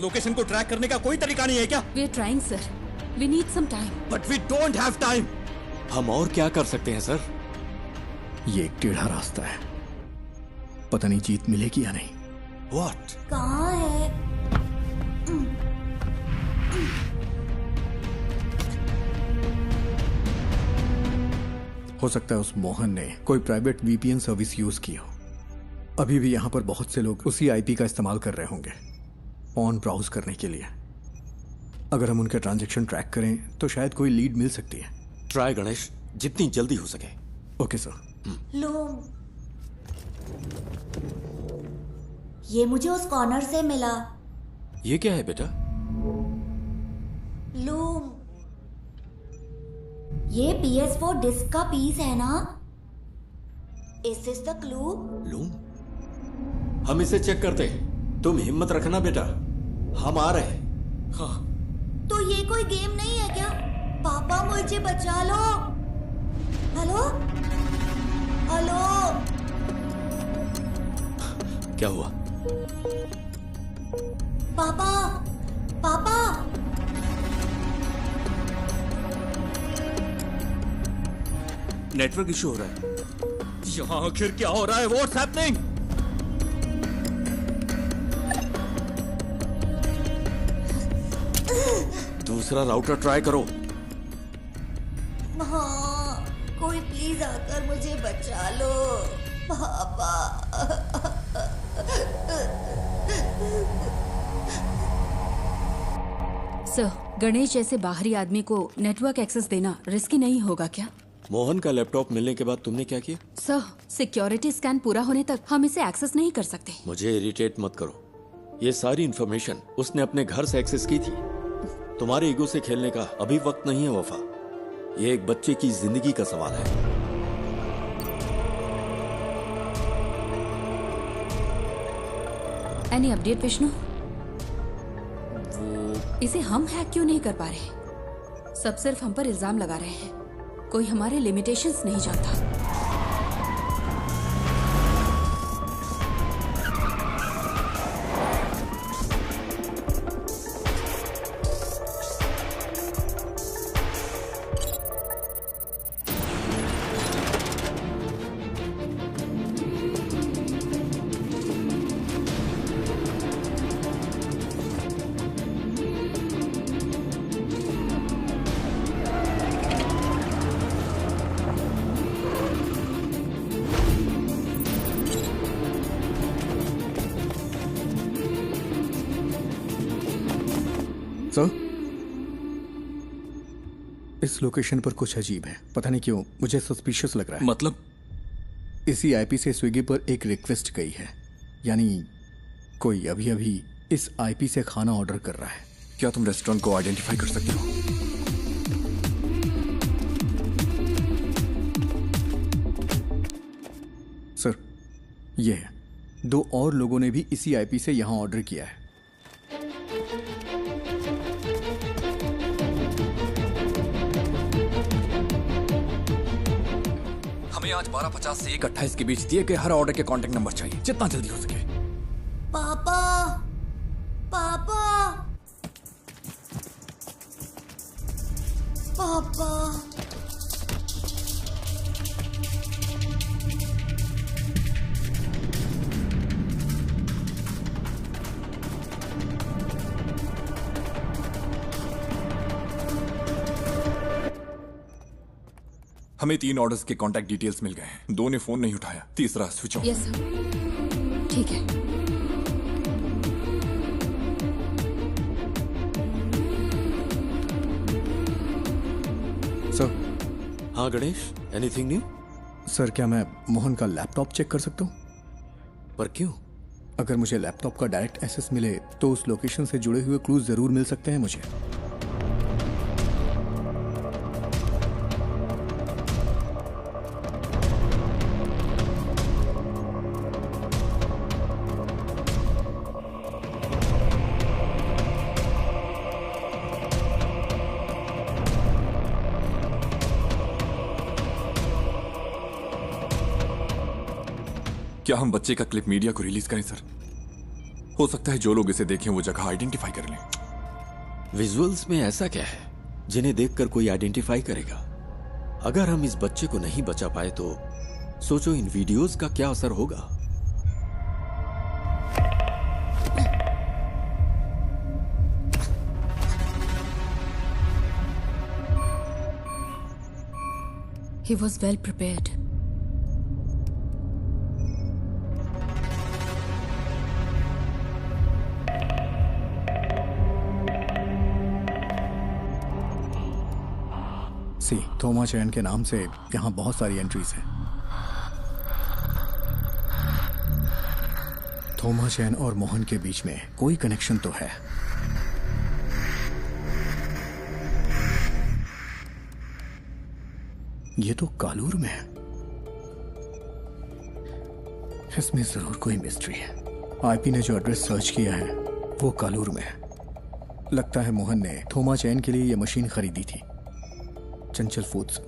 S13: लोकेशन को ट्रैक करने का कोई तरीका नहीं है क्या?
S12: We are trying sir, we need some time.
S13: But we don't have time.
S18: हम और क्या कर सकते हैं सर?
S8: ये एक टेढ़ा रास्ता है, पता नहीं जीत मिलेगी या नहीं।
S18: What?
S17: कहाँ है?
S8: हो सकता है उस मोहन ने कोई प्राइवेट वीपीएन सर्विस यूज की हो। अभी भी यहाँ पर बहुत से लोग उसी आईपी का इस्तेमाल कर रहे होंगे ऑन ब्राउज करने के लिए। अगर हम उनके ट्रांजैक्शन ट्रैक करें तो शायद कोई लीड मिल सकती है।
S18: ट्राई गणेश, जितनी जल्दी हो सके।
S8: Okay sir.
S17: लूम, ये मुझे उस कॉर्नर से मिला।
S18: ये क्या है बेटा?
S17: लूम, ये PS4 डिस्क का पीस है ना? Is this the clue?
S18: Loom, हम इसे चेक करते हैं। तुम हिम्मत रखना बेटा, हम आ रहे हैं। हाँ।
S17: तो ये कोई गेम नहीं है क्या? पापा मुझे बचा लो। हेलो हेलो,
S18: क्या हुआ?
S17: पापा पापा,
S13: नेटवर्क इशू हो रहा है। यहाँ आखिर क्या हो रहा है? What's happening?
S18: दूसरा राउटर ट्राई करो।
S17: हाँ, कोई प्लीज आकर मुझे बचा लो पापा।
S12: सर, गणेश जैसे बाहरी आदमी को नेटवर्क एक्सेस देना रिस्की नहीं होगा क्या?
S18: मोहन का लैपटॉप मिलने के बाद तुमने क्या किया?
S12: सर, सिक्योरिटी स्कैन पूरा होने तक हम इसे एक्सेस नहीं कर सकते।
S18: मुझे इरिटेट मत करो। ये सारी इंफॉर्मेशन उसने अपने घर से एक्सेस की थी। तुम्हारे ईगो से खेलने का अभी वक्त नहीं है वफा। ये एक बच्चे की जिंदगी का सवाल है।
S12: Any update Vishnu? इसे हम हैक क्यों नहीं कर पा रहे? सब सिर्फ हम पर इल्जाम लगा रहे हैं। कोई हमारे लिमिटेशंस नहीं जानता।
S8: सर, इस लोकेशन पर कुछ अजीब है। पता नहीं क्यों मुझे सस्पिशियस लग रहा है।
S11: मतलब?
S8: इसी आईपी से स्विगी पर एक रिक्वेस्ट गई है, यानी कोई अभी अभी इस आईपी से खाना ऑर्डर कर रहा है।
S11: क्या तुम रेस्टोरेंट को आइडेंटिफाई कर सकते हो?
S8: सर, ये है। 2 और लोगों ने भी इसी आईपी से यहां ऑर्डर किया है।
S11: हमें आज 12:50 से 1:28 के बीच दिए गए हर ऑर्डर के कांटेक्ट नंबर चाहिए, जितना जल्दी हो सके।
S17: पापा पापा पापा,
S11: हमें 3 ऑर्डर्स के कांटेक्ट डिटेल्स मिल गए हैं। 2 ने फोन नहीं उठाया, तीसरा स्विच ऑफ।
S12: यस सर, ठीक है।
S8: सर।
S18: हाँ गणेश, एनीथिंग न्यू?
S8: सर, क्या मैं मोहन का लैपटॉप चेक कर सकता हूँ?
S18: पर क्यों?
S8: अगर मुझे लैपटॉप का डायरेक्ट एक्सेस मिले तो उस लोकेशन से जुड़े हुए क्लूज जरूर मिल सकते हैं मुझे।
S11: क्या हम बच्चे का क्लिप मीडिया को रिलीज करें सर? हो सकता है जो लोग इसे देखें वो जगह आइडेंटिफाई कर लें।
S18: विजुअल्स में ऐसा क्या है जिन्हें देखकर कोई आइडेंटिफाई करेगा? अगर हम इस बच्चे को नहीं बचा पाए तो सोचो इन वीडियोस का क्या असर होगा।
S12: He was well prepared.
S8: थोमा चैन के नाम से यहाँ बहुत सारी एंट्रीज हैं। थोमा चैन और मोहन के बीच में कोई कनेक्शन तो है। ये तो कालूर में है। इसमें जरूर कोई मिस्ट्री है। आईपी ने जो एड्रेस सर्च किया है वो कालूर में है। लगता है मोहन ने थोमा चैन के लिए ये मशीन खरीदी थी। चंचल फूड्स,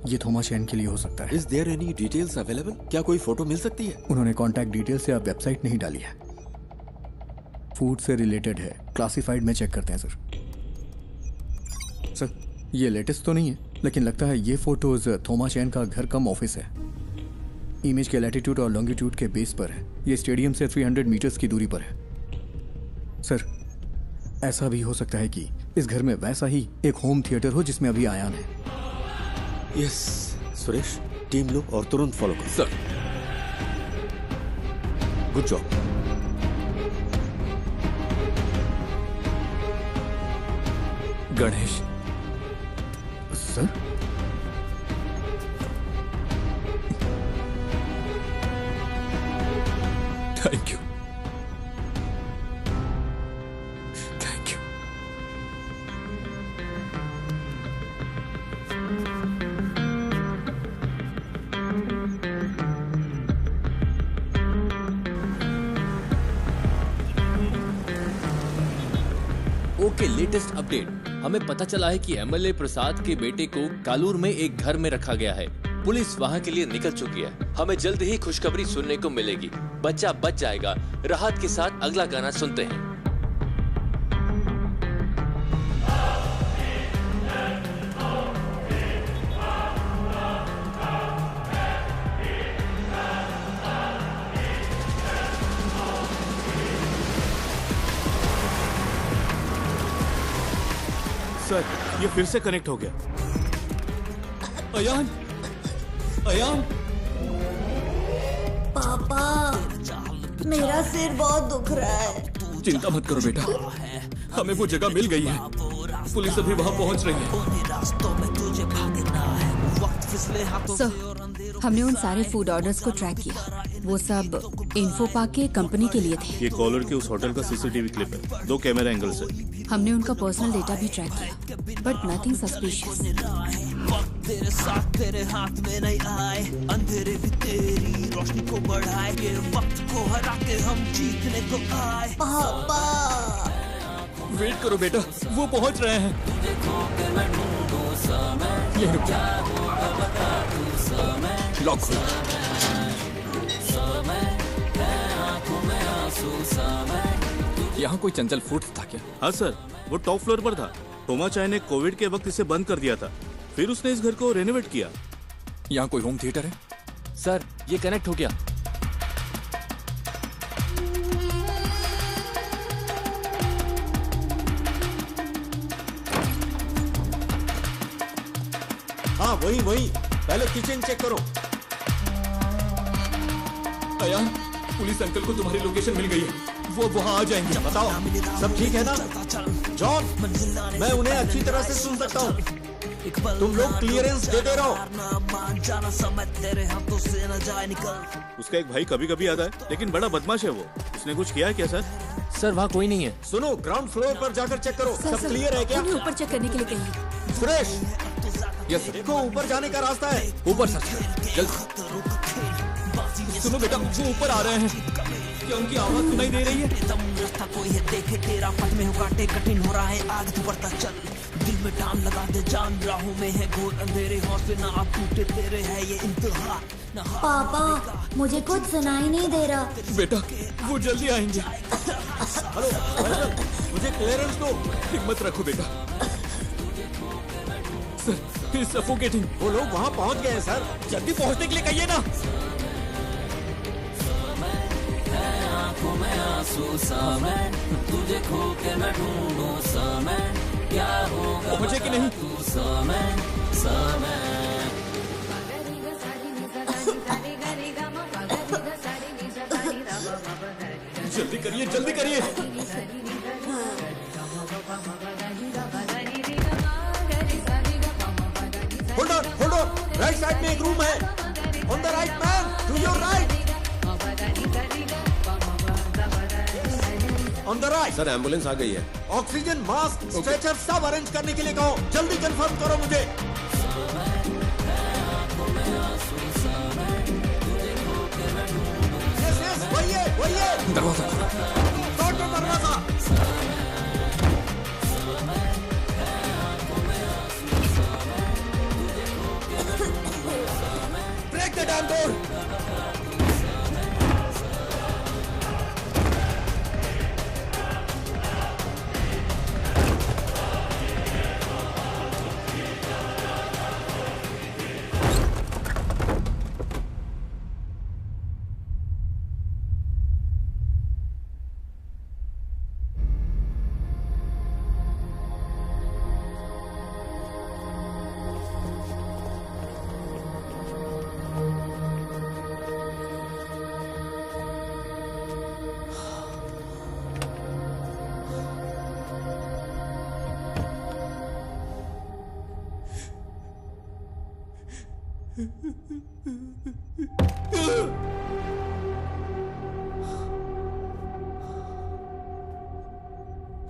S8: ये थोमा चैन के लिए हो सकता है।
S18: Is there any details available? क्या कोई फोटो मिल सकती है?
S8: उन्होंने कॉन्टैक्ट डिटेल से अब वेबसाइट नहीं डाली है। फूड से रिलेटेड है, क्लासिफाइड में चेक करते हैं सर। सर ये लेटेस्ट तो नहीं है, लेकिन लगता है ये फोटोज थोमा चैन का घर कम ऑफिस है। इमेज के लैटिट्यूड और लॉन्गिट्यूड के बेस पर है। ये स्टेडियम से 300 मीटर्स की दूरी पर है। सर ऐसा भी हो सकता है कि इस घर में वैसा ही एक होम थिएटर हो जिसमें अभी आयान है।
S18: यस सुरेश, टीम लो और तुरंत फॉलो करो।
S11: Sir
S18: good job.
S11: Ganesh
S8: sir,
S11: thank you, thank you.
S1: Okay, latest update. हमें पता चला है कि एमएलए प्रसाद के बेटे को कालूर में एक घर में रखा गया है। पुलिस वहां के लिए निकल चुकी है। हमें जल्द ही खुशखबरी सुनने को मिलेगी। बच्चा बच जाएगा। राहत के साथ अगला गाना सुनते हैं।
S9: सर ये फिर से कनेक्ट हो गया।
S11: अयान, अयान,
S17: पापा मेरा सिर बहुत दुख रहा है।
S11: चिंता मत करो बेटा, हमें वो जगह मिल गई है। पुलिस अभी वहां पहुंच रही है।
S12: सर, हमने उन सारे फूड ऑर्डर्स को ट्रैक किया। वो सब इन्फो पार्क के कंपनी के लिए थे।
S9: ये कॉलर के उस होटल का सीसीटीवी क्लिप है। 2 कैमरा एंगल्स है।
S12: हमने उनका पर्सनल डेटा भी ट्रैक किया, बट नथिंग सस्पिशियस।
S16: तेरे साथ तेरे हाथ में नहीं आए, अंधेरे भी तेरी रोशनी को बढ़ाए, ये वक्त को हरा के हम जीतने को आए।
S17: पापा
S11: वेट करो बेटा, वो पहुंच रहे हैं। ये रुक जा। लॉक खोलो। यहाँ कोई चंचल फूड्स था क्या?
S9: हाँ सर, वो टॉप फ्लोर पर था। थोमा चैन ने कोविड के वक्त इसे बंद कर दिया था, फिर उसने इस घर को रेनोवेट किया।
S11: यहाँ कोई होम थिएटर है?
S1: सर ये कनेक्ट हो गया।
S18: हाँ वही वही, पहले किचन चेक करो।
S11: अयान, पुलिस अंकल को तुम्हारी लोकेशन मिल गई है। वो वहाँ आ जाएंगे।
S18: बताओ सब ठीक है ना? जॉन, मैं उन्हें अच्छी तरह से सुन सकता हूँ। तुम लोग क्लियरेंस देते रहो।
S9: उसका एक भाई कभी कभी आता है, लेकिन बड़ा बदमाश है वो। उसने कुछ किया है क्या सर?
S1: सर वहाँ कोई नहीं है।
S18: सुनो, ग्राउंड फ्लोर पर जाकर चेक करो। सब क्लियर है क्या?
S12: ऊपर चेक करने के लिए कहिए।
S18: Suresh,
S11: yes sir.
S18: देखो ऊपर जाने का रास्ता है।
S11: ऊपर सर, जल्द। सुनो बेटा, वो ऊपर आ रहे हैं। क्या उनकी आवाज सुनाई दे रही है?
S16: रास्ता कोई है देखे तेरा, पथ में हो काटे कठिन हो रहा है, आगे तू बढ़ता चल। दिल में टान लगा दे जान, राहों में है घोर अंधेरे, हौसले ना आप टूटे तेरे है ये इंतहा।
S17: पापा मुझे कुछ सुनाई नहीं दे रहा।
S11: बेटा वो जल्दी आएंगे।
S18: हेलो फैसल, मुझे क्लियरेंस दो। हिम्मत रखो बेटा। Sir, he is suffocating. वो लोग वहां पहुंच गए हैं सर। जल्दी पहुंचने के लिए कहिए ना।
S16: तुझे खो के मैं ढूंढूं समय, क्या होगा
S18: पहुंचे कि नहीं?
S16: तू समय समय।
S18: जल्दी करिए, जल्दी करिए। होल्ड ऑन, राइट साइड में एक रूम है। On the right man, to your right. On the right.
S4: Sir ambulance आ गई है।
S18: ऑक्सीजन मास्क स्ट्रेचर सब अरेंज करने के लिए कहो। जल्दी कंफर्म करो मुझे। यस वही
S11: दरवाजा
S18: दरवाजा। Break the damn door.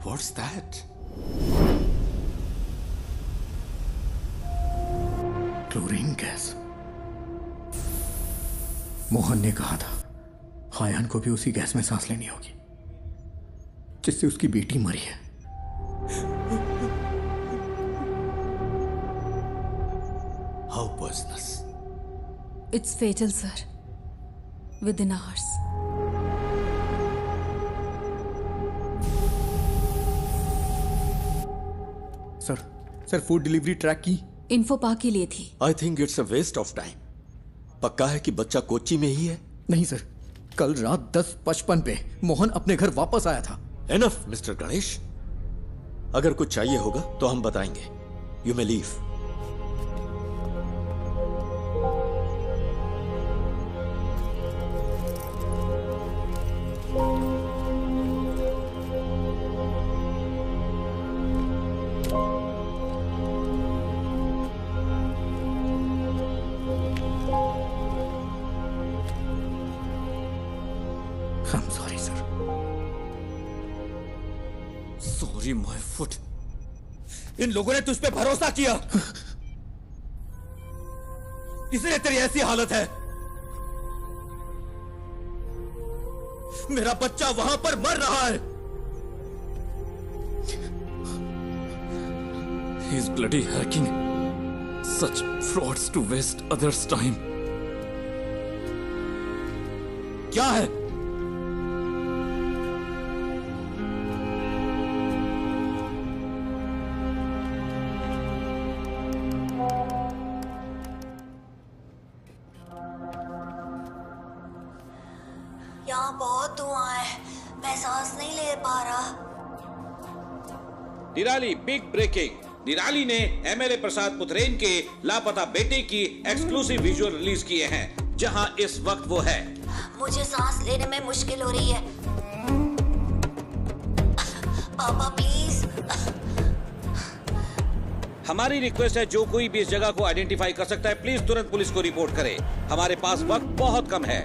S18: What's that? Chlorine gas. Mohan ने कहा था हायान को भी उसी गैस में सांस लेनी होगी जिससे उसकी बेटी मरी है। How poisonous?
S12: It's fatal, sir. Within hours.
S18: Sir food delivery track की
S12: इन्फो पा के लिए थी।
S18: I think it's a waste of time. पक्का है कि बच्चा कोच्चि में ही है? नहीं सर, कल रात 10:55 पे मोहन अपने घर वापस आया था। एनफ मिस्टर गणेश, अगर कुछ चाहिए होगा तो हम बताएंगे। You may leave. My foot. इन लोगों ने तुझ पे भरोसा किया, इसलिए तेरी ऐसी हालत है। मेरा बच्चा वहां पर मर रहा है। He is bloody hacking such frauds to waste others' time. क्या है?
S17: यहाँ बहुत धुआं है, मैं सांस नहीं ले पा रहा।
S10: निराली बिग ब्रेकिंग। निराली ने एमएलए प्रसाद पुथरेन के लापता बेटे की एक्सक्लूसिव विजुअल रिलीज किए हैं, जहां इस वक्त वो है।
S17: मुझे सांस लेने में मुश्किल हो रही है। पापा प्लीज।
S10: हमारी रिक्वेस्ट है, जो कोई भी इस जगह को आइडेंटिफाई कर सकता है, प्लीज तुरंत पुलिस को रिपोर्ट करे। हमारे पास वक्त बहुत कम है।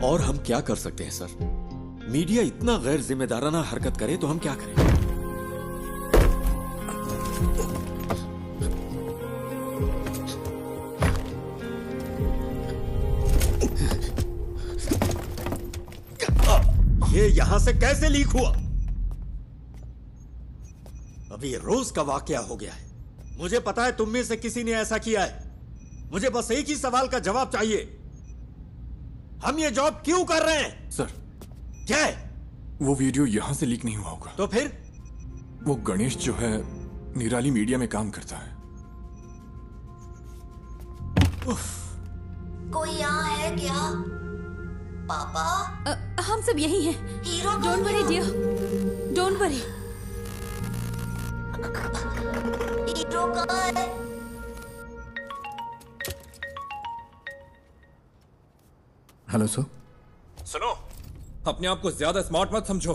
S18: और हम क्या कर सकते हैं सर? मीडिया इतना गैर जिम्मेदाराना हरकत करे तो हम क्या करें? ये यहां से कैसे लीक हुआ? अभी रोज का वाकया हो गया है। मुझे पता है तुम में से किसी ने ऐसा किया है। मुझे बस एक ही सवाल का जवाब चाहिए। हम ये जॉब क्यों कर रहे हैं?
S11: सर,
S18: क्या है?
S11: वो वीडियो यहां से लीक नहीं हुआ होगा।
S18: तो फिर?
S11: वो गणेश जो है निराली मीडिया में काम करता है।
S17: कोई यहाँ है क्या? पापा?
S12: हम सब यही हैं।
S17: Hero
S12: don't worry dear, don't worry.
S17: Hero कहाँ है?
S11: Hello sir.
S13: सुनो, अपने आप को ज्यादा स्मार्ट मत समझो।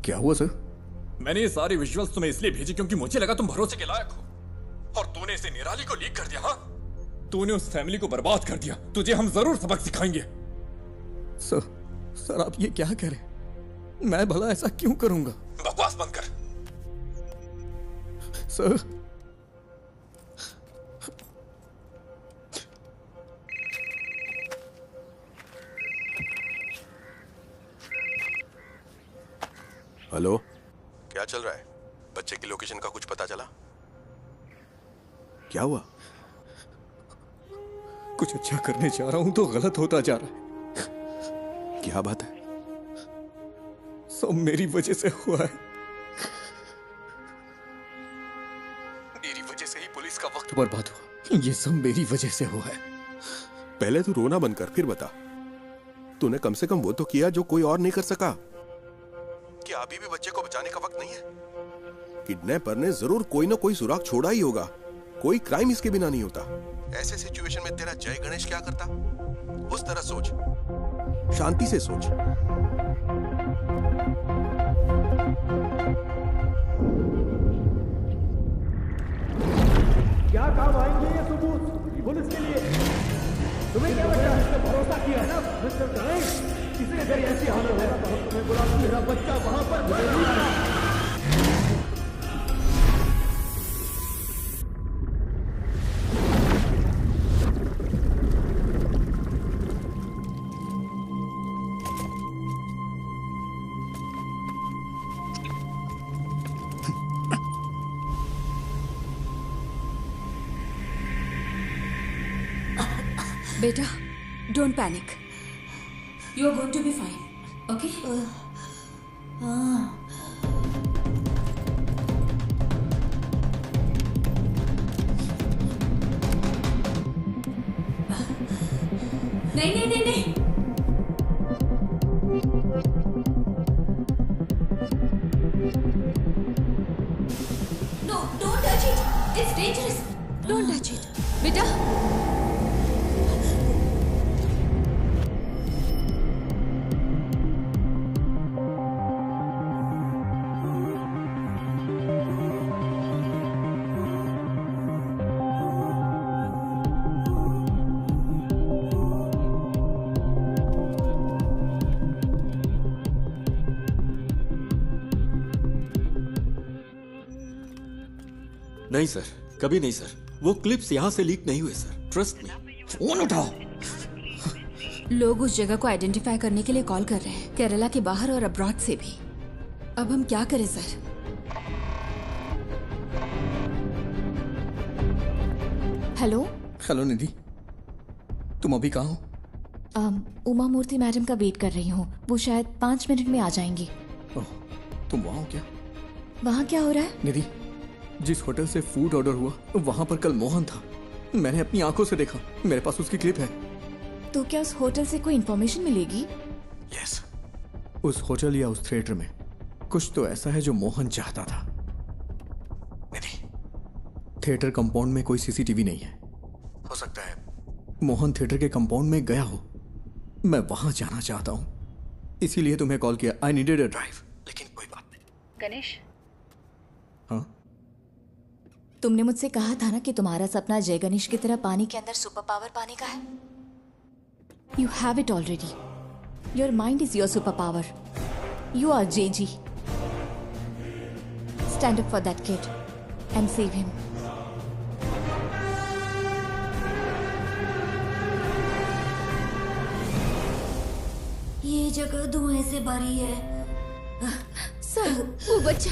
S11: क्या हुआ सर?
S13: मैंने ये सारे विजुअल्स तुम्हें इसलिए भेजे क्योंकि मुझे लगा तुम भरोसे के लायक हो, और तूने इसे निराली को लीक कर दिया। हाँ, तूने उस फैमिली को बर्बाद कर दिया। तुझे हम जरूर सबक सिखाएंगे।
S8: सर आप ये क्या कह रहे हैं? मैं भला ऐसा क्यों करूंगा?
S13: बकवास बंद कर।
S8: सर,
S7: हेलो, क्या चल रहा है? बच्चे की लोकेशन का कुछ पता चला? क्या हुआ?
S8: कुछ अच्छा करने जा रहा हूं तो गलत होता जा रहा है।
S7: क्या बात है?
S8: सब मेरी वजह से हुआ है। मेरी वजह से ही पुलिस का वक्त बर्बाद हुआ। ये सब मेरी वजह से हुआ है।
S7: पहले तू रोना बंद कर, फिर बता। तूने कम से कम वो तो किया जो कोई और नहीं कर सका। क्या अभी भी बच्चे को बचाने का वक्त नहीं है? किडनैपर ने जरूर कोई ना कोई सुराग छोड़ा ही होगा। कोई क्राइम इसके बिना नहीं होता। ऐसे सिचुएशन में तेरा जय गणेश क्या करता? उस तरह सोच, शांति से सोच।
S20: क्या काम आएंगे ये सबूत पुलिस के लिए? तुम्हें क्या लगता है? भरोसा किया है ना मिस्टर गणेश? किसी अगर ऐसी हालत है तो तुम्हें बुला, मेरा बच्चा वहां पर
S12: बेटा, don't panic. You are going to be fine, okay? नहीं नहीं नहीं नहीं। No, don't touch it, it's dangerous. Don't touch it बेटा।
S18: नहीं सर, कभी नहीं सर। वो क्लिप्स यहां से लीक नहीं हुए सर, ट्रस्ट मी।
S8: फोन उठाओ।
S12: लोग उस जगह को आइडेंटिफाई करने के लिए कॉल कर रहे हैं, केरला के बाहर और अब्रॉड से भी। अब हम क्या करें सर?
S14: हेलो
S8: हेलो निधि, तुम अभी कहाँ हो?
S14: उमा मूर्ति मैडम का वेट कर रही हूँ। वो शायद 5 मिनट में आ जाएंगी।
S8: ओह, तुम वहाँ हो क्या?
S14: वहाँ क्या हो रहा है?
S8: निधि, जिस होटल से फूड ऑर्डर हुआ वहाँ पर कल मोहन था। मैंने अपनी आंखों से देखा। मेरे पास उसकी क्लिप है।
S14: तो क्या उस होटल से कोई इन्फॉर्मेशन मिलेगी?
S8: यस, उस होटल या उस थिएटर में कुछ तो ऐसा है जो मोहन चाहता था। निधि, थिएटर कंपाउंड में कोई सीसीटीवी नहीं है। हो सकता है मोहन थिएटर के कंपाउंड में गया हो। मैं वहां जाना चाहता हूं, इसीलिए तुम्हें कॉल किया। I needed a drive. लेकिन कोई बात नहीं।
S14: गणेश,
S8: हाँ?
S14: तुमने मुझसे कहा था ना कि तुम्हारा सपना जय गणेश की तरह पानी के अंदर सुपर पावर पाने का है। You have it already. Your mind is your super power. You are JG. Stand up for that kid and save him.
S17: ये जगह धुएं से भरी है।
S12: सर, वो बच्चा।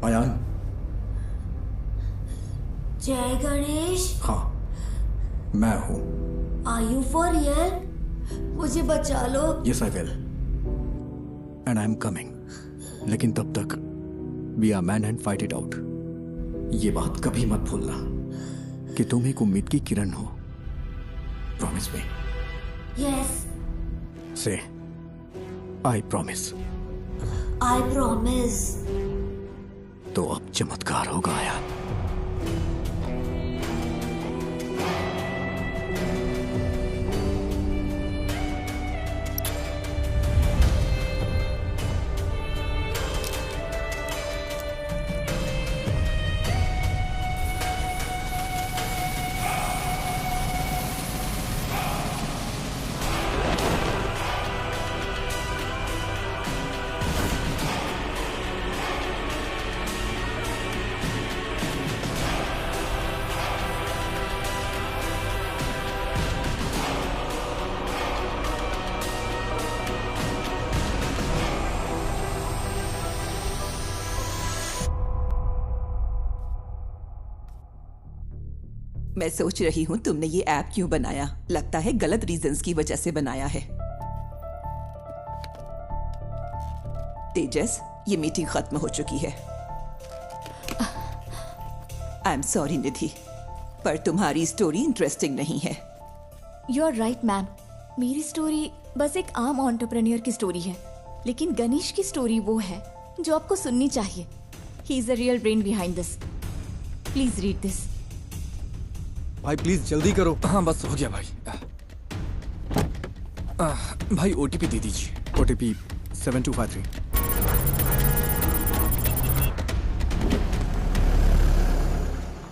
S8: अयान।
S17: जय गणेश।
S8: हाँ, मैं हूँ।
S17: Are you for real? मुझे बचा लो।
S8: Yes I will, and I am coming. लेकिन तब तक be a man and fight it out. ये बात कभी मत भूलना कि तुम एक उम्मीद की किरण हो। Promise me.
S17: यस।
S8: से आई प्रॉमिस।
S17: I promise.
S8: तो अब चमत्कार होगा यार।
S15: मैं सोच रही हूँ तुमने ये ऐप क्यों बनाया। लगता है गलत रीजंस की वजह से बनाया है। तेजस, ये मीटिंग खत्म हो चुकी है। आई एम सॉरी निधि, पर तुम्हारी स्टोरी इंटरेस्टिंग नहीं है।
S14: You are right ma'am. मेरी स्टोरी बस एक आम एंटरप्रेन्योर की स्टोरी है, लेकिन गणेश की स्टोरी वो है जो आपको सुननी चाहिए। He is the real brain behind this. Please read this.
S8: भाई प्लीज जल्दी करो।
S11: हाँ बस हो गया भाई। भाई ओटीपी दे दीजिए।
S8: ओटीपी 7253।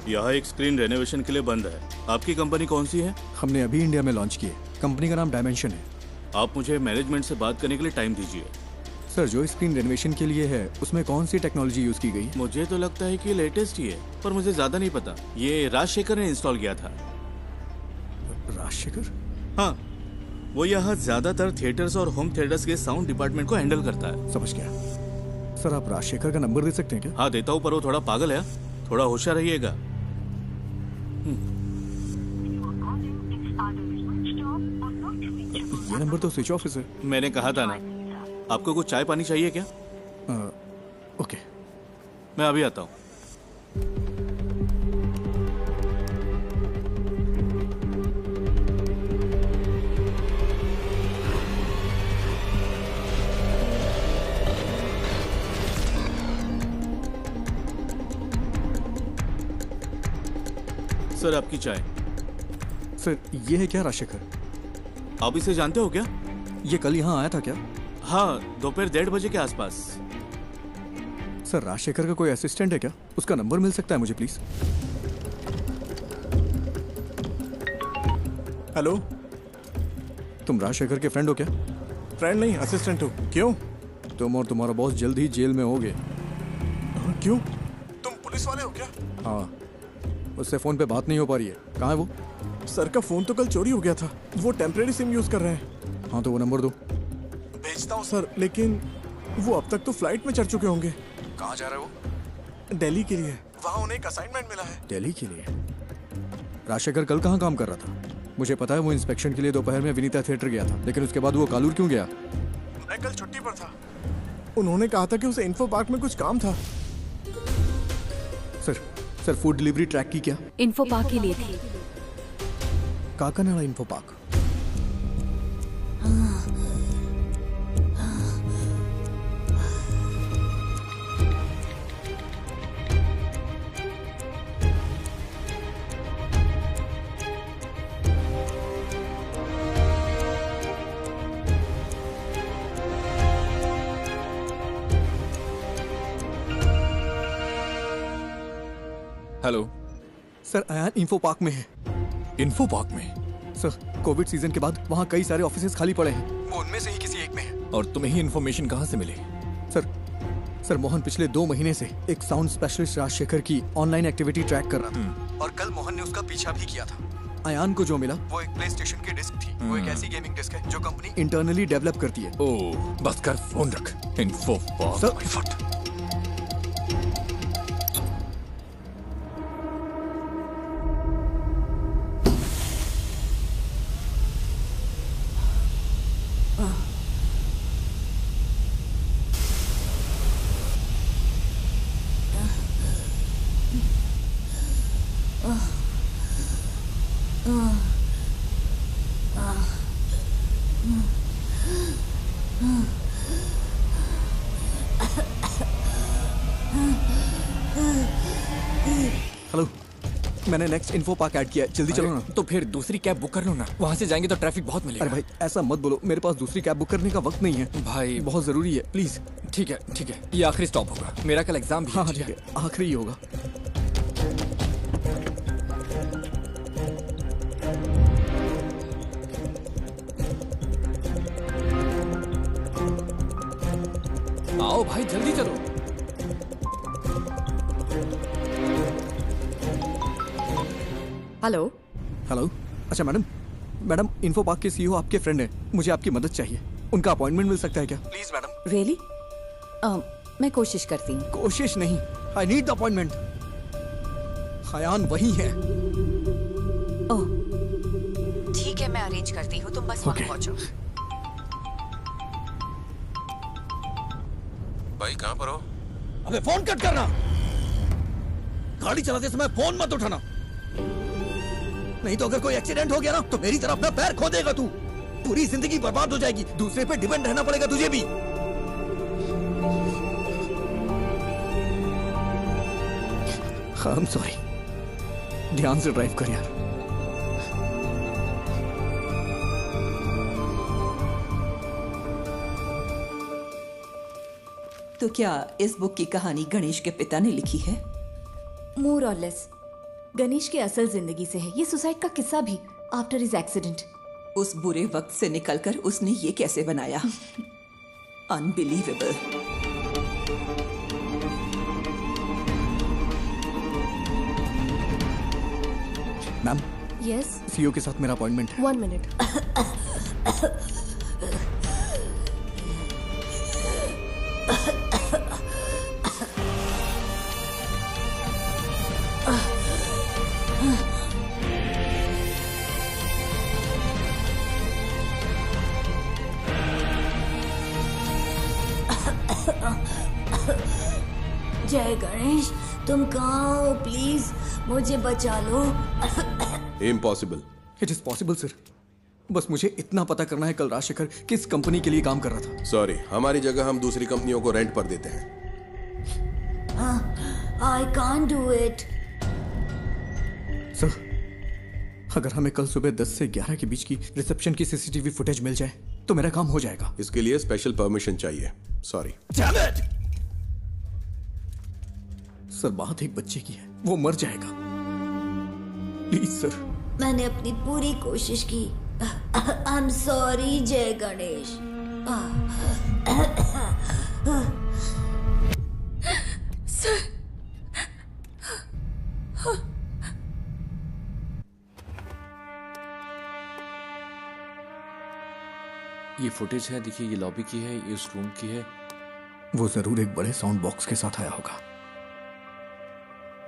S9: यहाँ एक स्क्रीन रेनोवेशन के लिए बंद है। आपकी कंपनी कौन सी है?
S8: हमने अभी इंडिया में लॉन्च की है। कंपनी का नाम डायमेंशन है।
S9: आप मुझे मैनेजमेंट से बात करने के लिए टाइम दीजिए।
S8: सर, जो स्क्रीन रेनोवेशन के लिए है उसमें कौन सी टेक्नोलॉजी यूज की गई?
S9: मुझे तो लगता है कि ये लेटेस्ट ही है, पर मुझे ज्यादा नहीं पता। ये राजशेखर ने इंस्टॉल किया था।
S8: राजशेखर?
S9: हाँ, वो यहाँ ज्यादातर थिएटर्स और होम थिएटर्स के साउंड डिपार्टमेंट को हैंडल करता है।
S8: समझ गया। सर, आप राजशेखर का नंबर दे सकते हैं क्या?
S9: हाँ देता हूँ, पर वो थोड़ा पागल है। थोड़ा होशियार रहिएगा।
S8: ये नंबर तो स्विच ऑफ है।
S9: मैंने कहा था ना। आपको कुछ चाय पानी चाहिए क्या?
S8: ओके,
S9: मैं अभी आता हूँ। सर, आपकी चाय।
S8: सर, ये है क्या राजशेखर?
S9: आप इसे जानते हो क्या?
S8: ये कल यहाँ आया था क्या?
S9: हाँ, दोपहर 1:30 बजे के आसपास।
S8: सर, राजशेखर का कोई असिस्टेंट है क्या? उसका नंबर मिल सकता है मुझे प्लीज? हेलो, तुम राजशेखर के फ्रेंड हो क्या?
S21: फ्रेंड नहीं, असिस्टेंट हो। क्यों?
S8: तुम और तुम्हारा बॉस जल्द ही जेल में होगे।
S21: क्यों? तुम पुलिस वाले हो क्या?
S8: हाँ, उससे फोन पे बात नहीं हो पा रही है। कहाँ है वो?
S21: सर का फोन तो कल चोरी हो गया था। वो टेम्परेरी सिम यूज कर रहे हैं।
S8: हाँ, तो वो नंबर दो।
S21: भेजता हूँ सर, लेकिन वो अब तक तो फ्लाइट में चढ़ चुके होंगे।
S8: कहाँ जा रहे हो?
S21: दिल्ली के लिए। वहाँ उन्हें एक असाइनमेंट मिला है।
S8: दिल्ली के लिए? राजशेखर कल कहाँ काम कर रहा था? मुझे पता है वो इंस्पेक्शन के लिए दोपहर में विनीता थिएटर गया था, लेकिन उसके बाद वो कालूर क्यों गया?
S21: मैं कल छुट्टी पर था। उन्होंने कहा था कि उसे इन्फो पार्क में कुछ काम था।
S8: सर, फूड डिलीवरी ट्रैक की क्या?
S12: इन्फो पार्क के लिए थी।
S8: Kakkanad info park.
S11: Hello
S8: sir, Ayaan info park में है।
S11: इन्फो पार्क में?
S8: सर, कोविड सीजन के बाद वहाँ कई सारे ऑफिसेज खाली पड़े हैं। वो उनमें से ही किसी एक में है।
S11: और तुम्हें ही इन्फॉर्मेशन कहाँ से मिली?
S8: सर, मोहन पिछले 2 महीने से एक साउंड स्पेशलिस्ट राजशेखर की ऑनलाइन एक्टिविटी ट्रैक कर रहा था, और कल मोहन ने उसका पीछा भी किया था। अयान को जो मिला
S21: वो एक प्ले स्टेशन की डिस्क थी। वो एक ऐसी गेमिंग डिस्क है जो कंपनी
S8: इंटरनली डेवलप करती है।
S11: ओह, बस कर, फोन रख। इन्फो
S8: सर, हेलो, मैंने नेक्स्ट इन्फो पार्क ऐड किया है, जल्दी चलो ना।
S11: तो फिर दूसरी कैब बुक कर लो ना, वहाँ से जाएंगे तो ट्रैफिक बहुत मिलेगा।
S8: अरे भाई ऐसा मत बोलो, मेरे पास दूसरी कैब बुक करने का वक्त नहीं है
S11: भाई,
S8: बहुत जरूरी है, प्लीज।
S11: ठीक है ठीक है, ये आखिरी स्टॉप होगा, मेरा कल एग्जाम भी है।
S8: हाँ ठीक है, आखिरी ही होगा।
S11: आओ भाई जल्दी चलो।
S3: हेलो
S8: हेलो, अच्छा मैडम इन्फो पार्क के सीईओ आपके फ्रेंड हैं, मुझे आपकी मदद चाहिए। उनका अपॉइंटमेंट मिल सकता है क्या? Please madam.
S3: रियली? मैं कोशिश करती हूँ।
S8: कोशिश नहीं, I need the appointment. Ayaan वही है।
S3: ओह ठीक है, मैं अरेंज करती हूँ, तुम बस वहाँ पहुँचो।
S4: भाई कहाँ पर हो?
S13: अबे फोन कट करना, गाड़ी चलाते समय फोन मत उठाना, नहीं तो अगर कोई एक्सीडेंट हो गया ना तो मेरी तरफ अपना पैर खो देगा तू। पूरी जिंदगी बर्बाद हो जाएगी, दूसरे पे डिपेंड रहना पड़ेगा तुझे भी।
S8: आई एम सॉरी, ध्यान से ड्राइव कर यार।
S6: तो क्या इस बुक की कहानी गणेश के पिता ने लिखी है?
S14: मोर और लेस गणेश की असल जिंदगी से है ये सुसाइड का किस्सा भी, आफ्टर हिज एक्सीडेंट।
S6: उस बुरे वक्त से निकलकर उसने ये कैसे बनाया? अनबिलीवेबल।
S8: मैम।
S12: यस।
S8: सीईओ के साथ मेरा अपॉइंटमेंट है।
S12: 1 मिनट।
S17: जय गणेश, तुम कहाँ हो? प्लीज मुझे बचा लो।
S7: Impossible.
S8: It is possible sir, बस मुझे इतना पता करना है कल राजशेखर किस कंपनी के लिए काम कर रहा था।
S7: सॉरी, हमारी जगह हम दूसरी कंपनियों को रेंट पर देते हैं।
S17: I can't do it.
S8: Sir, अगर हमें कल सुबह 10 से 11 के बीच की रिसेप्शन की सीसीटीवी फुटेज मिल जाए तो मेरा काम हो जाएगा।
S7: इसके लिए स्पेशल परमिशन चाहिए। सॉरी
S8: सर, बात एक बच्चे की है, वो मर जाएगा, प्लीज सर।
S17: मैंने अपनी पूरी कोशिश की। आई एम सॉरी जय गणेश।
S12: सर,
S1: ये फुटेज है, देखिए ये लॉबी की है, ये उस रूम की है।
S8: वो जरूर एक बड़े साउंड बॉक्स के साथ आया होगा।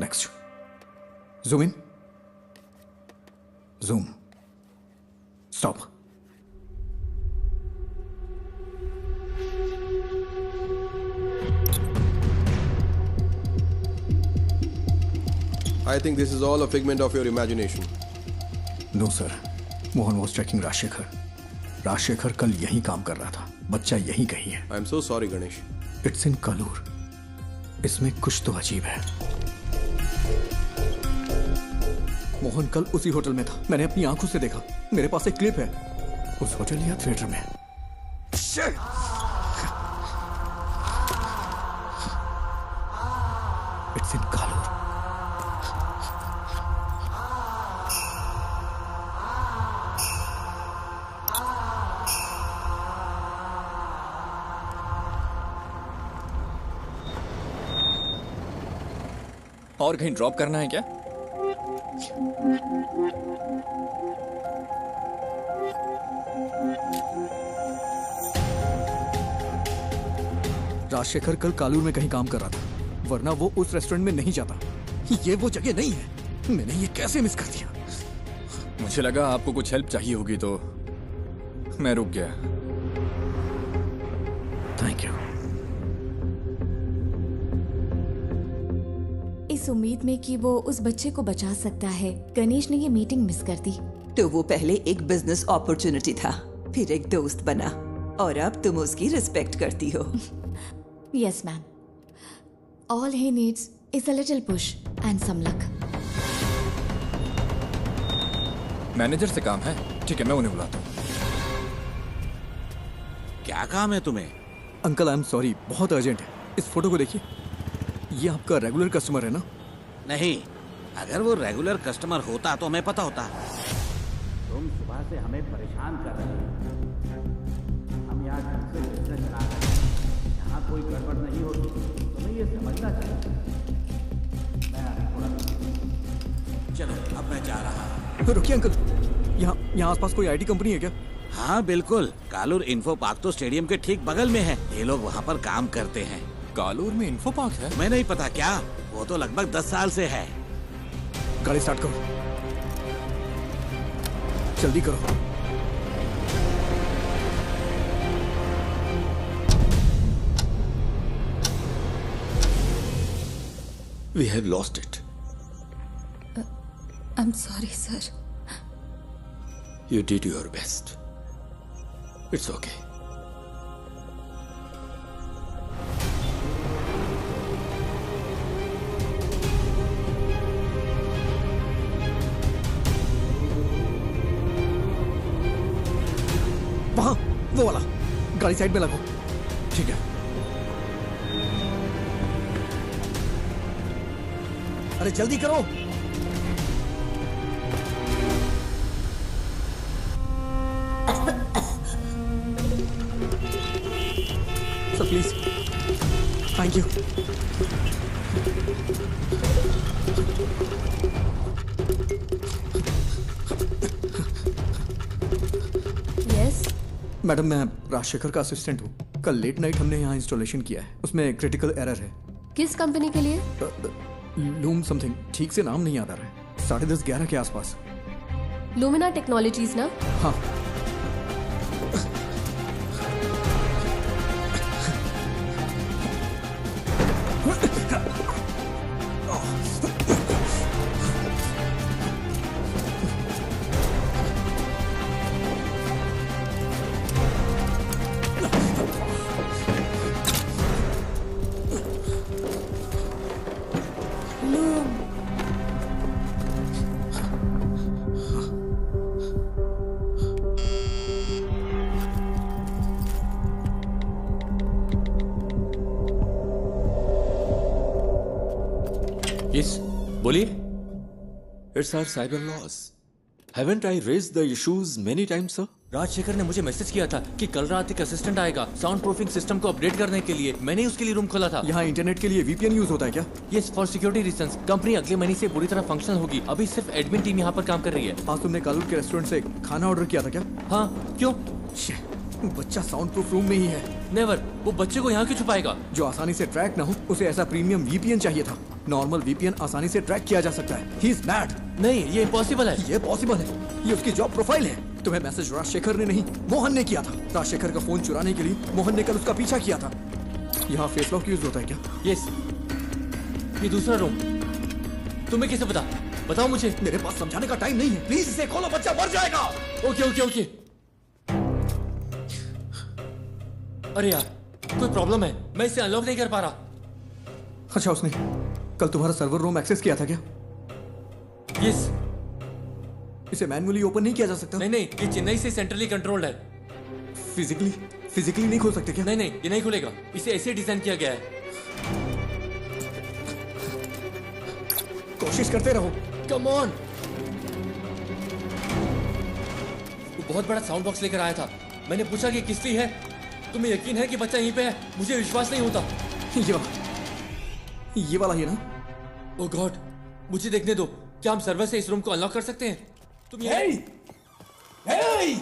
S8: Next, zoom in, zoom, stop.
S7: I think this is all a figment of your imagination.
S8: No sir, Mohan was checking Rajashekhar. Rajashekhar कल यहीं काम कर रहा था, बच्चा यहीं कहीं है।
S7: I am so sorry Ganesh.
S8: It's in Kalur. इसमें कुछ तो अजीब है। मोहन कल उसी होटल में था, मैंने अपनी आंखों से देखा, मेरे पास एक क्लिप है, उस होटल या थिएटर में। It's in Kalur.
S11: और कहीं ड्रॉप करना है क्या?
S8: राजशेखर कल कालूर में कहीं काम कर रहा था, वरना वो उस रेस्टोरेंट में नहीं जाता। ये वो जगह नहीं है। मैंने ये कैसे मिस कर दिया?
S11: मुझे लगा आपको कुछ हेल्प चाहिए होगी तो मैं रुक गया।
S8: Thank you.
S14: इस उम्मीद में कि वो उस बच्चे को बचा सकता है, गणेश ने ये मीटिंग मिस कर दी।
S6: तो वो पहले एक बिजनेस अपॉर्चुनिटी था, फिर एक दोस्त बना, और अब तुम उसकी रिस्पेक्ट करती हो।
S14: Yes ma'am, all he needs is a little push and some luck.
S11: Manager से काम है? ठीक है, मैं उन्हें बुलाता हूँ।
S10: क्या काम है तुम्हें?
S8: अंकल आई एम सॉरी, बहुत अर्जेंट है। इस फोटो को देखिए, ये आपका रेगुलर कस्टमर है ना?
S10: नहीं, अगर वो रेगुलर कस्टमर होता तो हमें पता होता। तुम सुबह से हमें परेशान कर रहे हो। हम यहाँ ढंग से बिजनेस चला रहे हैं, यहाँ कोई गड़बड़ नहीं होती, तुम्हें ये समझना चाहिए। मैं अभी थोड़ा चलो, अब मैं जा रहा हूँ।
S8: रुकिए अंकल, यहाँ आसपास कोई आईटी कंपनी है क्या?
S10: हाँ बिल्कुल, कालूर इन्फो पार्क तो स्टेडियम के ठीक बगल में है। ये लोग वहाँ पर काम करते हैं।
S11: कालूर में इन्फो पार्क है?
S10: तुम्हें नहीं पता क्या? वो तो लगभग 10 साल से है।
S8: गाड़ी स्टार्ट करो, जल्दी करो।
S18: We have lost it.
S12: I'm sorry, sir.
S18: You did your best. It's okay.
S8: वहां, वो वाला। गाड़ी साइड में लगाओ। ठीक है। अरे जल्दी करो। Sir please, thank you.
S12: Yes
S8: madam, मैं राजशेखर का असिस्टेंट हूँ। कल लेट नाइट हमने यहाँ इंस्टॉलेशन किया है, उसमें क्रिटिकल एरर है।
S12: किस कंपनी के लिए?
S8: लूम समथिंग, ठीक से नाम नहीं याद आ रहा है। 10:30-11 के आसपास।
S12: लुमिना टेक्नोलॉजीज ना?
S8: हाँ।
S18: Yes, बोलिए। It's our cyber laws. Haven't I raised the issues many times, sir?
S1: Rajshekhar ने मुझे मैसेज किया था कि कल रात एक असिस्टेंट आएगा साउंड प्रूफिंग सिस्टम को अपडेट करने के लिए। मैंने उसके लिए रूम खोला था।
S8: यहाँ इंटरनेट के लिए VPN यूज होता है क्या?
S1: Yes, for security reasons. Company अगले महीने से पूरी तरह फंक्शनल होगी। अभी सिर्फ एडमिन टीम यहाँ पर काम कर रही है।
S8: आज तुमने कालूर के रेस्टोरेंट से खाना ऑर्डर किया था क्या?
S1: हाँ, क्यों?
S8: बच्चा साउंड प्रूफ रूम में ही है।
S1: नेवर, वो बच्चे को यहाँ क्यों छुपाएगा?
S8: जो आसानी से ट्रैक ना हो, उसे ऐसा प्रीमियम VPN चाहिए था। नॉर्मल VPN आसानी से ट्रैक किया जा सकता है। He is mad।
S1: नहीं, ये इम्पॉसिबल है।
S8: ये पॉसिबल है, ये उसकी जॉब प्रोफाइल है। तुम्हें मैसेज राजशेखर ने नहीं, मोहन ने किया था। राजशेखर का फोन चुराने के लिए मोहन ने कल उसका पीछा किया था। यहाँ फेस लॉक यूज होता है क्या?
S1: यस। ये दूसरा रूम तुम्हें कैसे पता? बताओ मुझे।
S8: मेरे पास समझाने का टाइम नहीं है, प्लीज इसे खोलो, बच्चा मर जाएगा।
S1: Okay okay okay. अरे यार, कोई प्रॉब्लम है, मैं इसे अनलॉक नहीं कर पा रहा।
S8: अच्छा, उसने कल तुम्हारा सर्वर रूम एक्सेस किया था क्या?
S1: यस।
S8: इसे मैन्युअली ओपन नहीं किया जा सकता?
S1: नहीं नहीं, ये चेन्नई से सेंट्रली कंट्रोल्ड है।
S8: फिजिकली नहीं खोल सकते क्या?
S1: नहीं नहीं, ये नहीं खुलेगा। इसे ऐसे डिजाइन किया गया है।
S8: कोशिश करते रहो।
S1: Come on. वो बहुत बड़ा साउंड बॉक्स लेकर आया था। मैंने पूछा कि किसकी है। तुम्हें यकीन है कि बच्चा यहीं पे है? मुझे विश्वास नहीं होता।
S8: ये वाला ही ना?
S1: ओह गॉड, मुझे देखने दो। क्या हम सर्वर से इस रूम को अनलॉक कर सकते हैं? तुम
S20: Hey! Hey!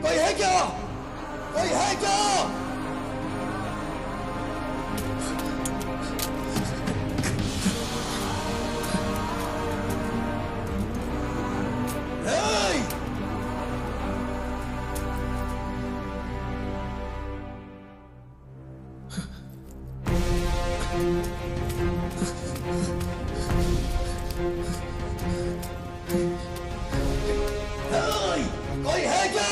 S20: कोई है क्या? कोई है क्या? कोई है क्या?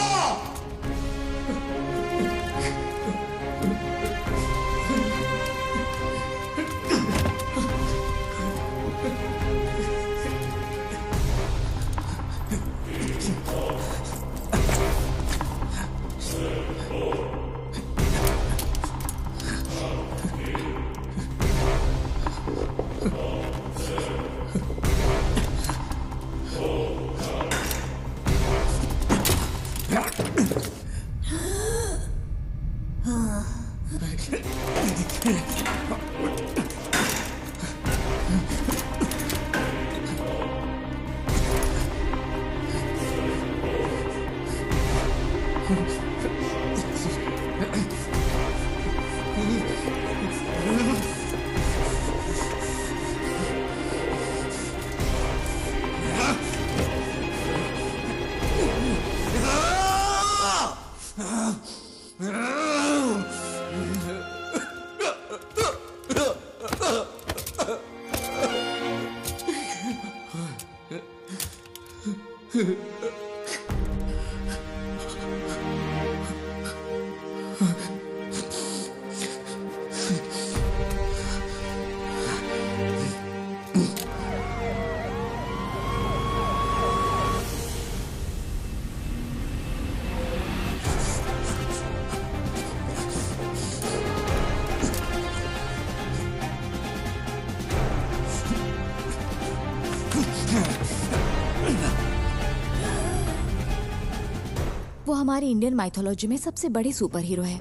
S14: वो हमारी इंडियन माइथोलॉजी में सबसे बड़े सुपर हीरो है,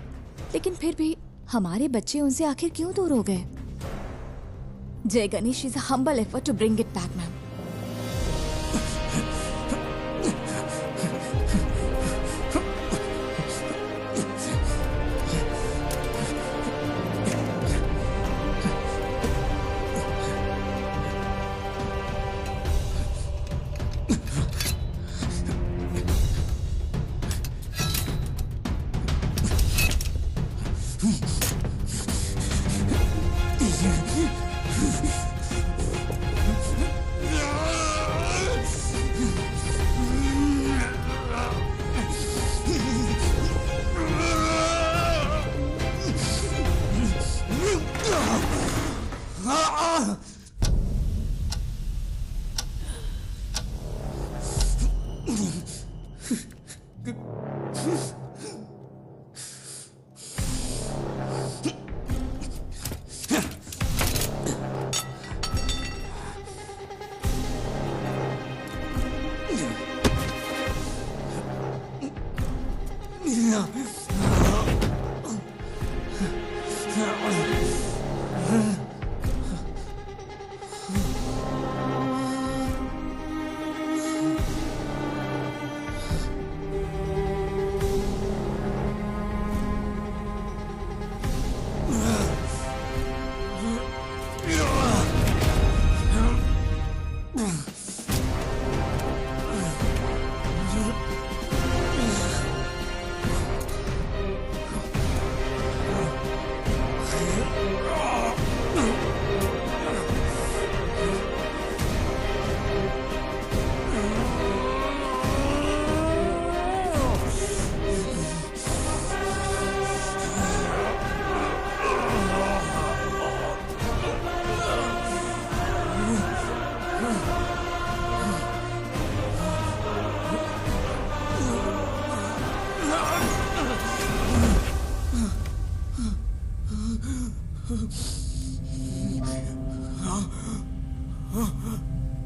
S14: लेकिन फिर भी हमारे बच्चे उनसे आखिर क्यों दूर हो गए? Jai Ganesh is a humble effort to bring it back, ma'am.
S16: Ayaan!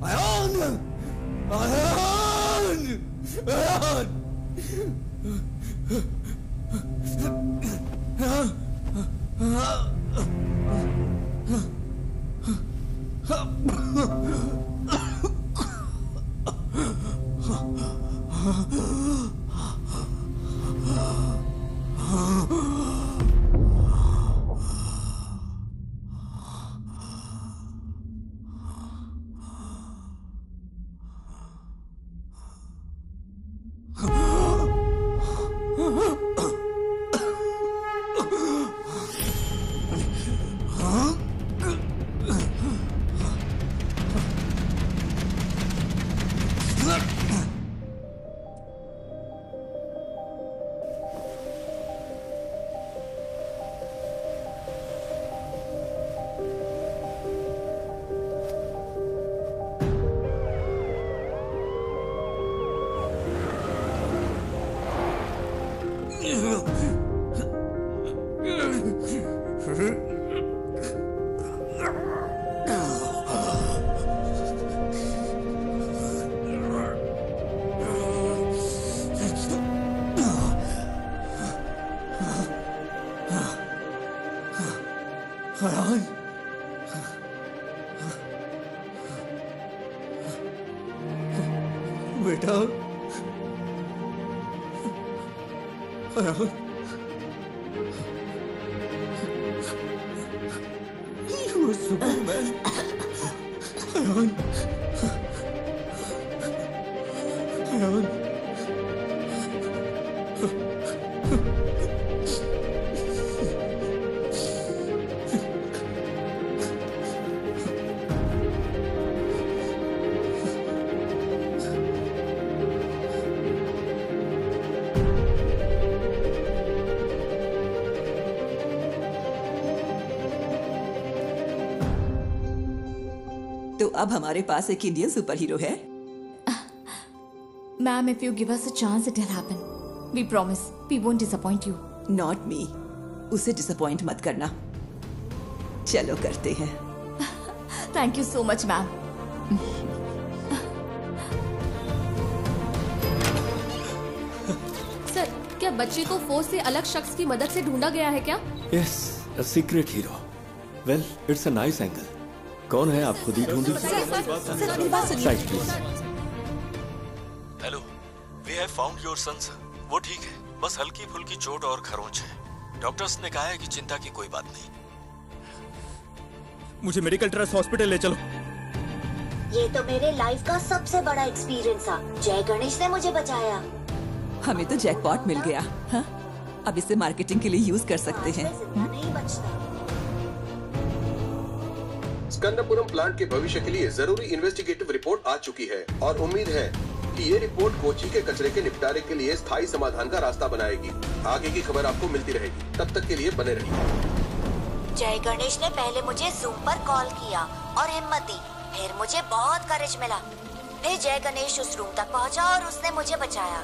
S16: Ayaan! Ayaan!
S18: Ayaan, बेटा, अयान, वो सुकून में, अयान, अयान,
S15: तो अब हमारे पास एक इंडियन सुपर हीरो है।
S14: Ma'am, if you give us a chance, it will happen. We promise. We won't disappoint you.
S15: Not me. उसे डिसअपॉइंट मत करना। चलो करते हैं।
S14: Thank you so much, ma'am.
S19: Sir, क्या बच्चे को फोर्स से अलग शख्स की मदद से ढूंढा गया है क्या?
S18: Yes, a secret hero. Well, it's a nice angle. कौन है, आप खुद ही ढूंढ लीजिए। Right, please.
S2: Hello, we have found your son sir. वो ठीक है, बस हल्की फुल्की चोट और खरोंच है। डॉक्टर्स ने कहा है कि चिंता की कोई बात नहीं।
S13: मुझे मेडिकल ट्रस्ट हॉस्पिटल ले चलो।
S17: ये तो मेरे लाइफ का सबसे बड़ा एक्सपीरियंस था। जय गणेश ने मुझे बचाया।
S15: हमें तो जैकपॉट मिल गया। हाँ? अब इसे मार्केटिंग के लिए यूज कर सकते हैं।
S17: नहीं बचता।
S7: स्कंदपुरम प्लांट के भविष्य के लिए जरूरी इन्वेस्टिगेटिव रिपोर्ट आ चुकी है और उम्मीद है कि ये रिपोर्ट कोची के कचरे के निपटारे के लिए स्थायी समाधान का रास्ता बनाएगी। आगे की खबर आपको मिलती रहेगी, तब तक के लिए बने रहिए।
S17: जय गणेश ने पहले मुझे जूम पर कॉल किया और हिम्मत दी, फिर मुझे बहुत करेज मिला। फिर जय गणेश उस रूम तक पहुंचा और उसने मुझे बचाया।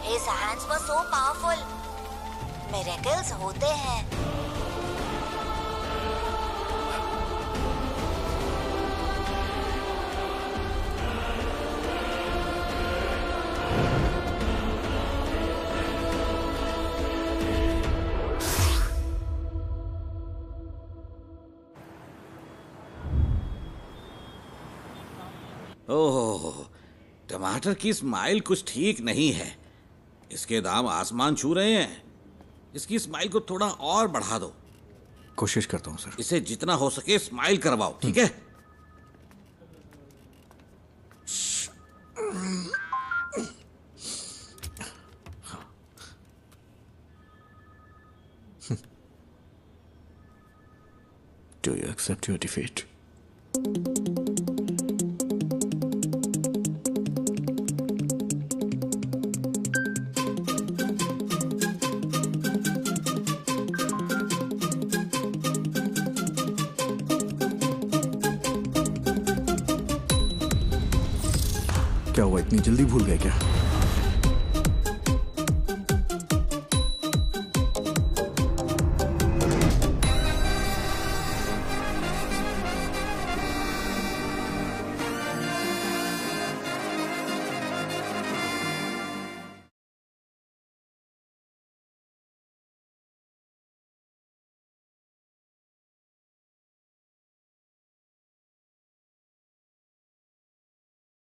S17: His hands were so powerful. Miracles होते हैं।
S10: ओह, टमाटर की स्माइल कुछ ठीक नहीं है। इसके दाम आसमान छू रहे हैं। इसकी स्माइल को थोड़ा और बढ़ा दो।
S8: कोशिश करता हूँ सर।
S10: इसे जितना हो सके स्माइल करवाओ, ठीक है?
S8: Do you accept your defeat? क्या हुआ, इतनी जल्दी भूल गए क्या?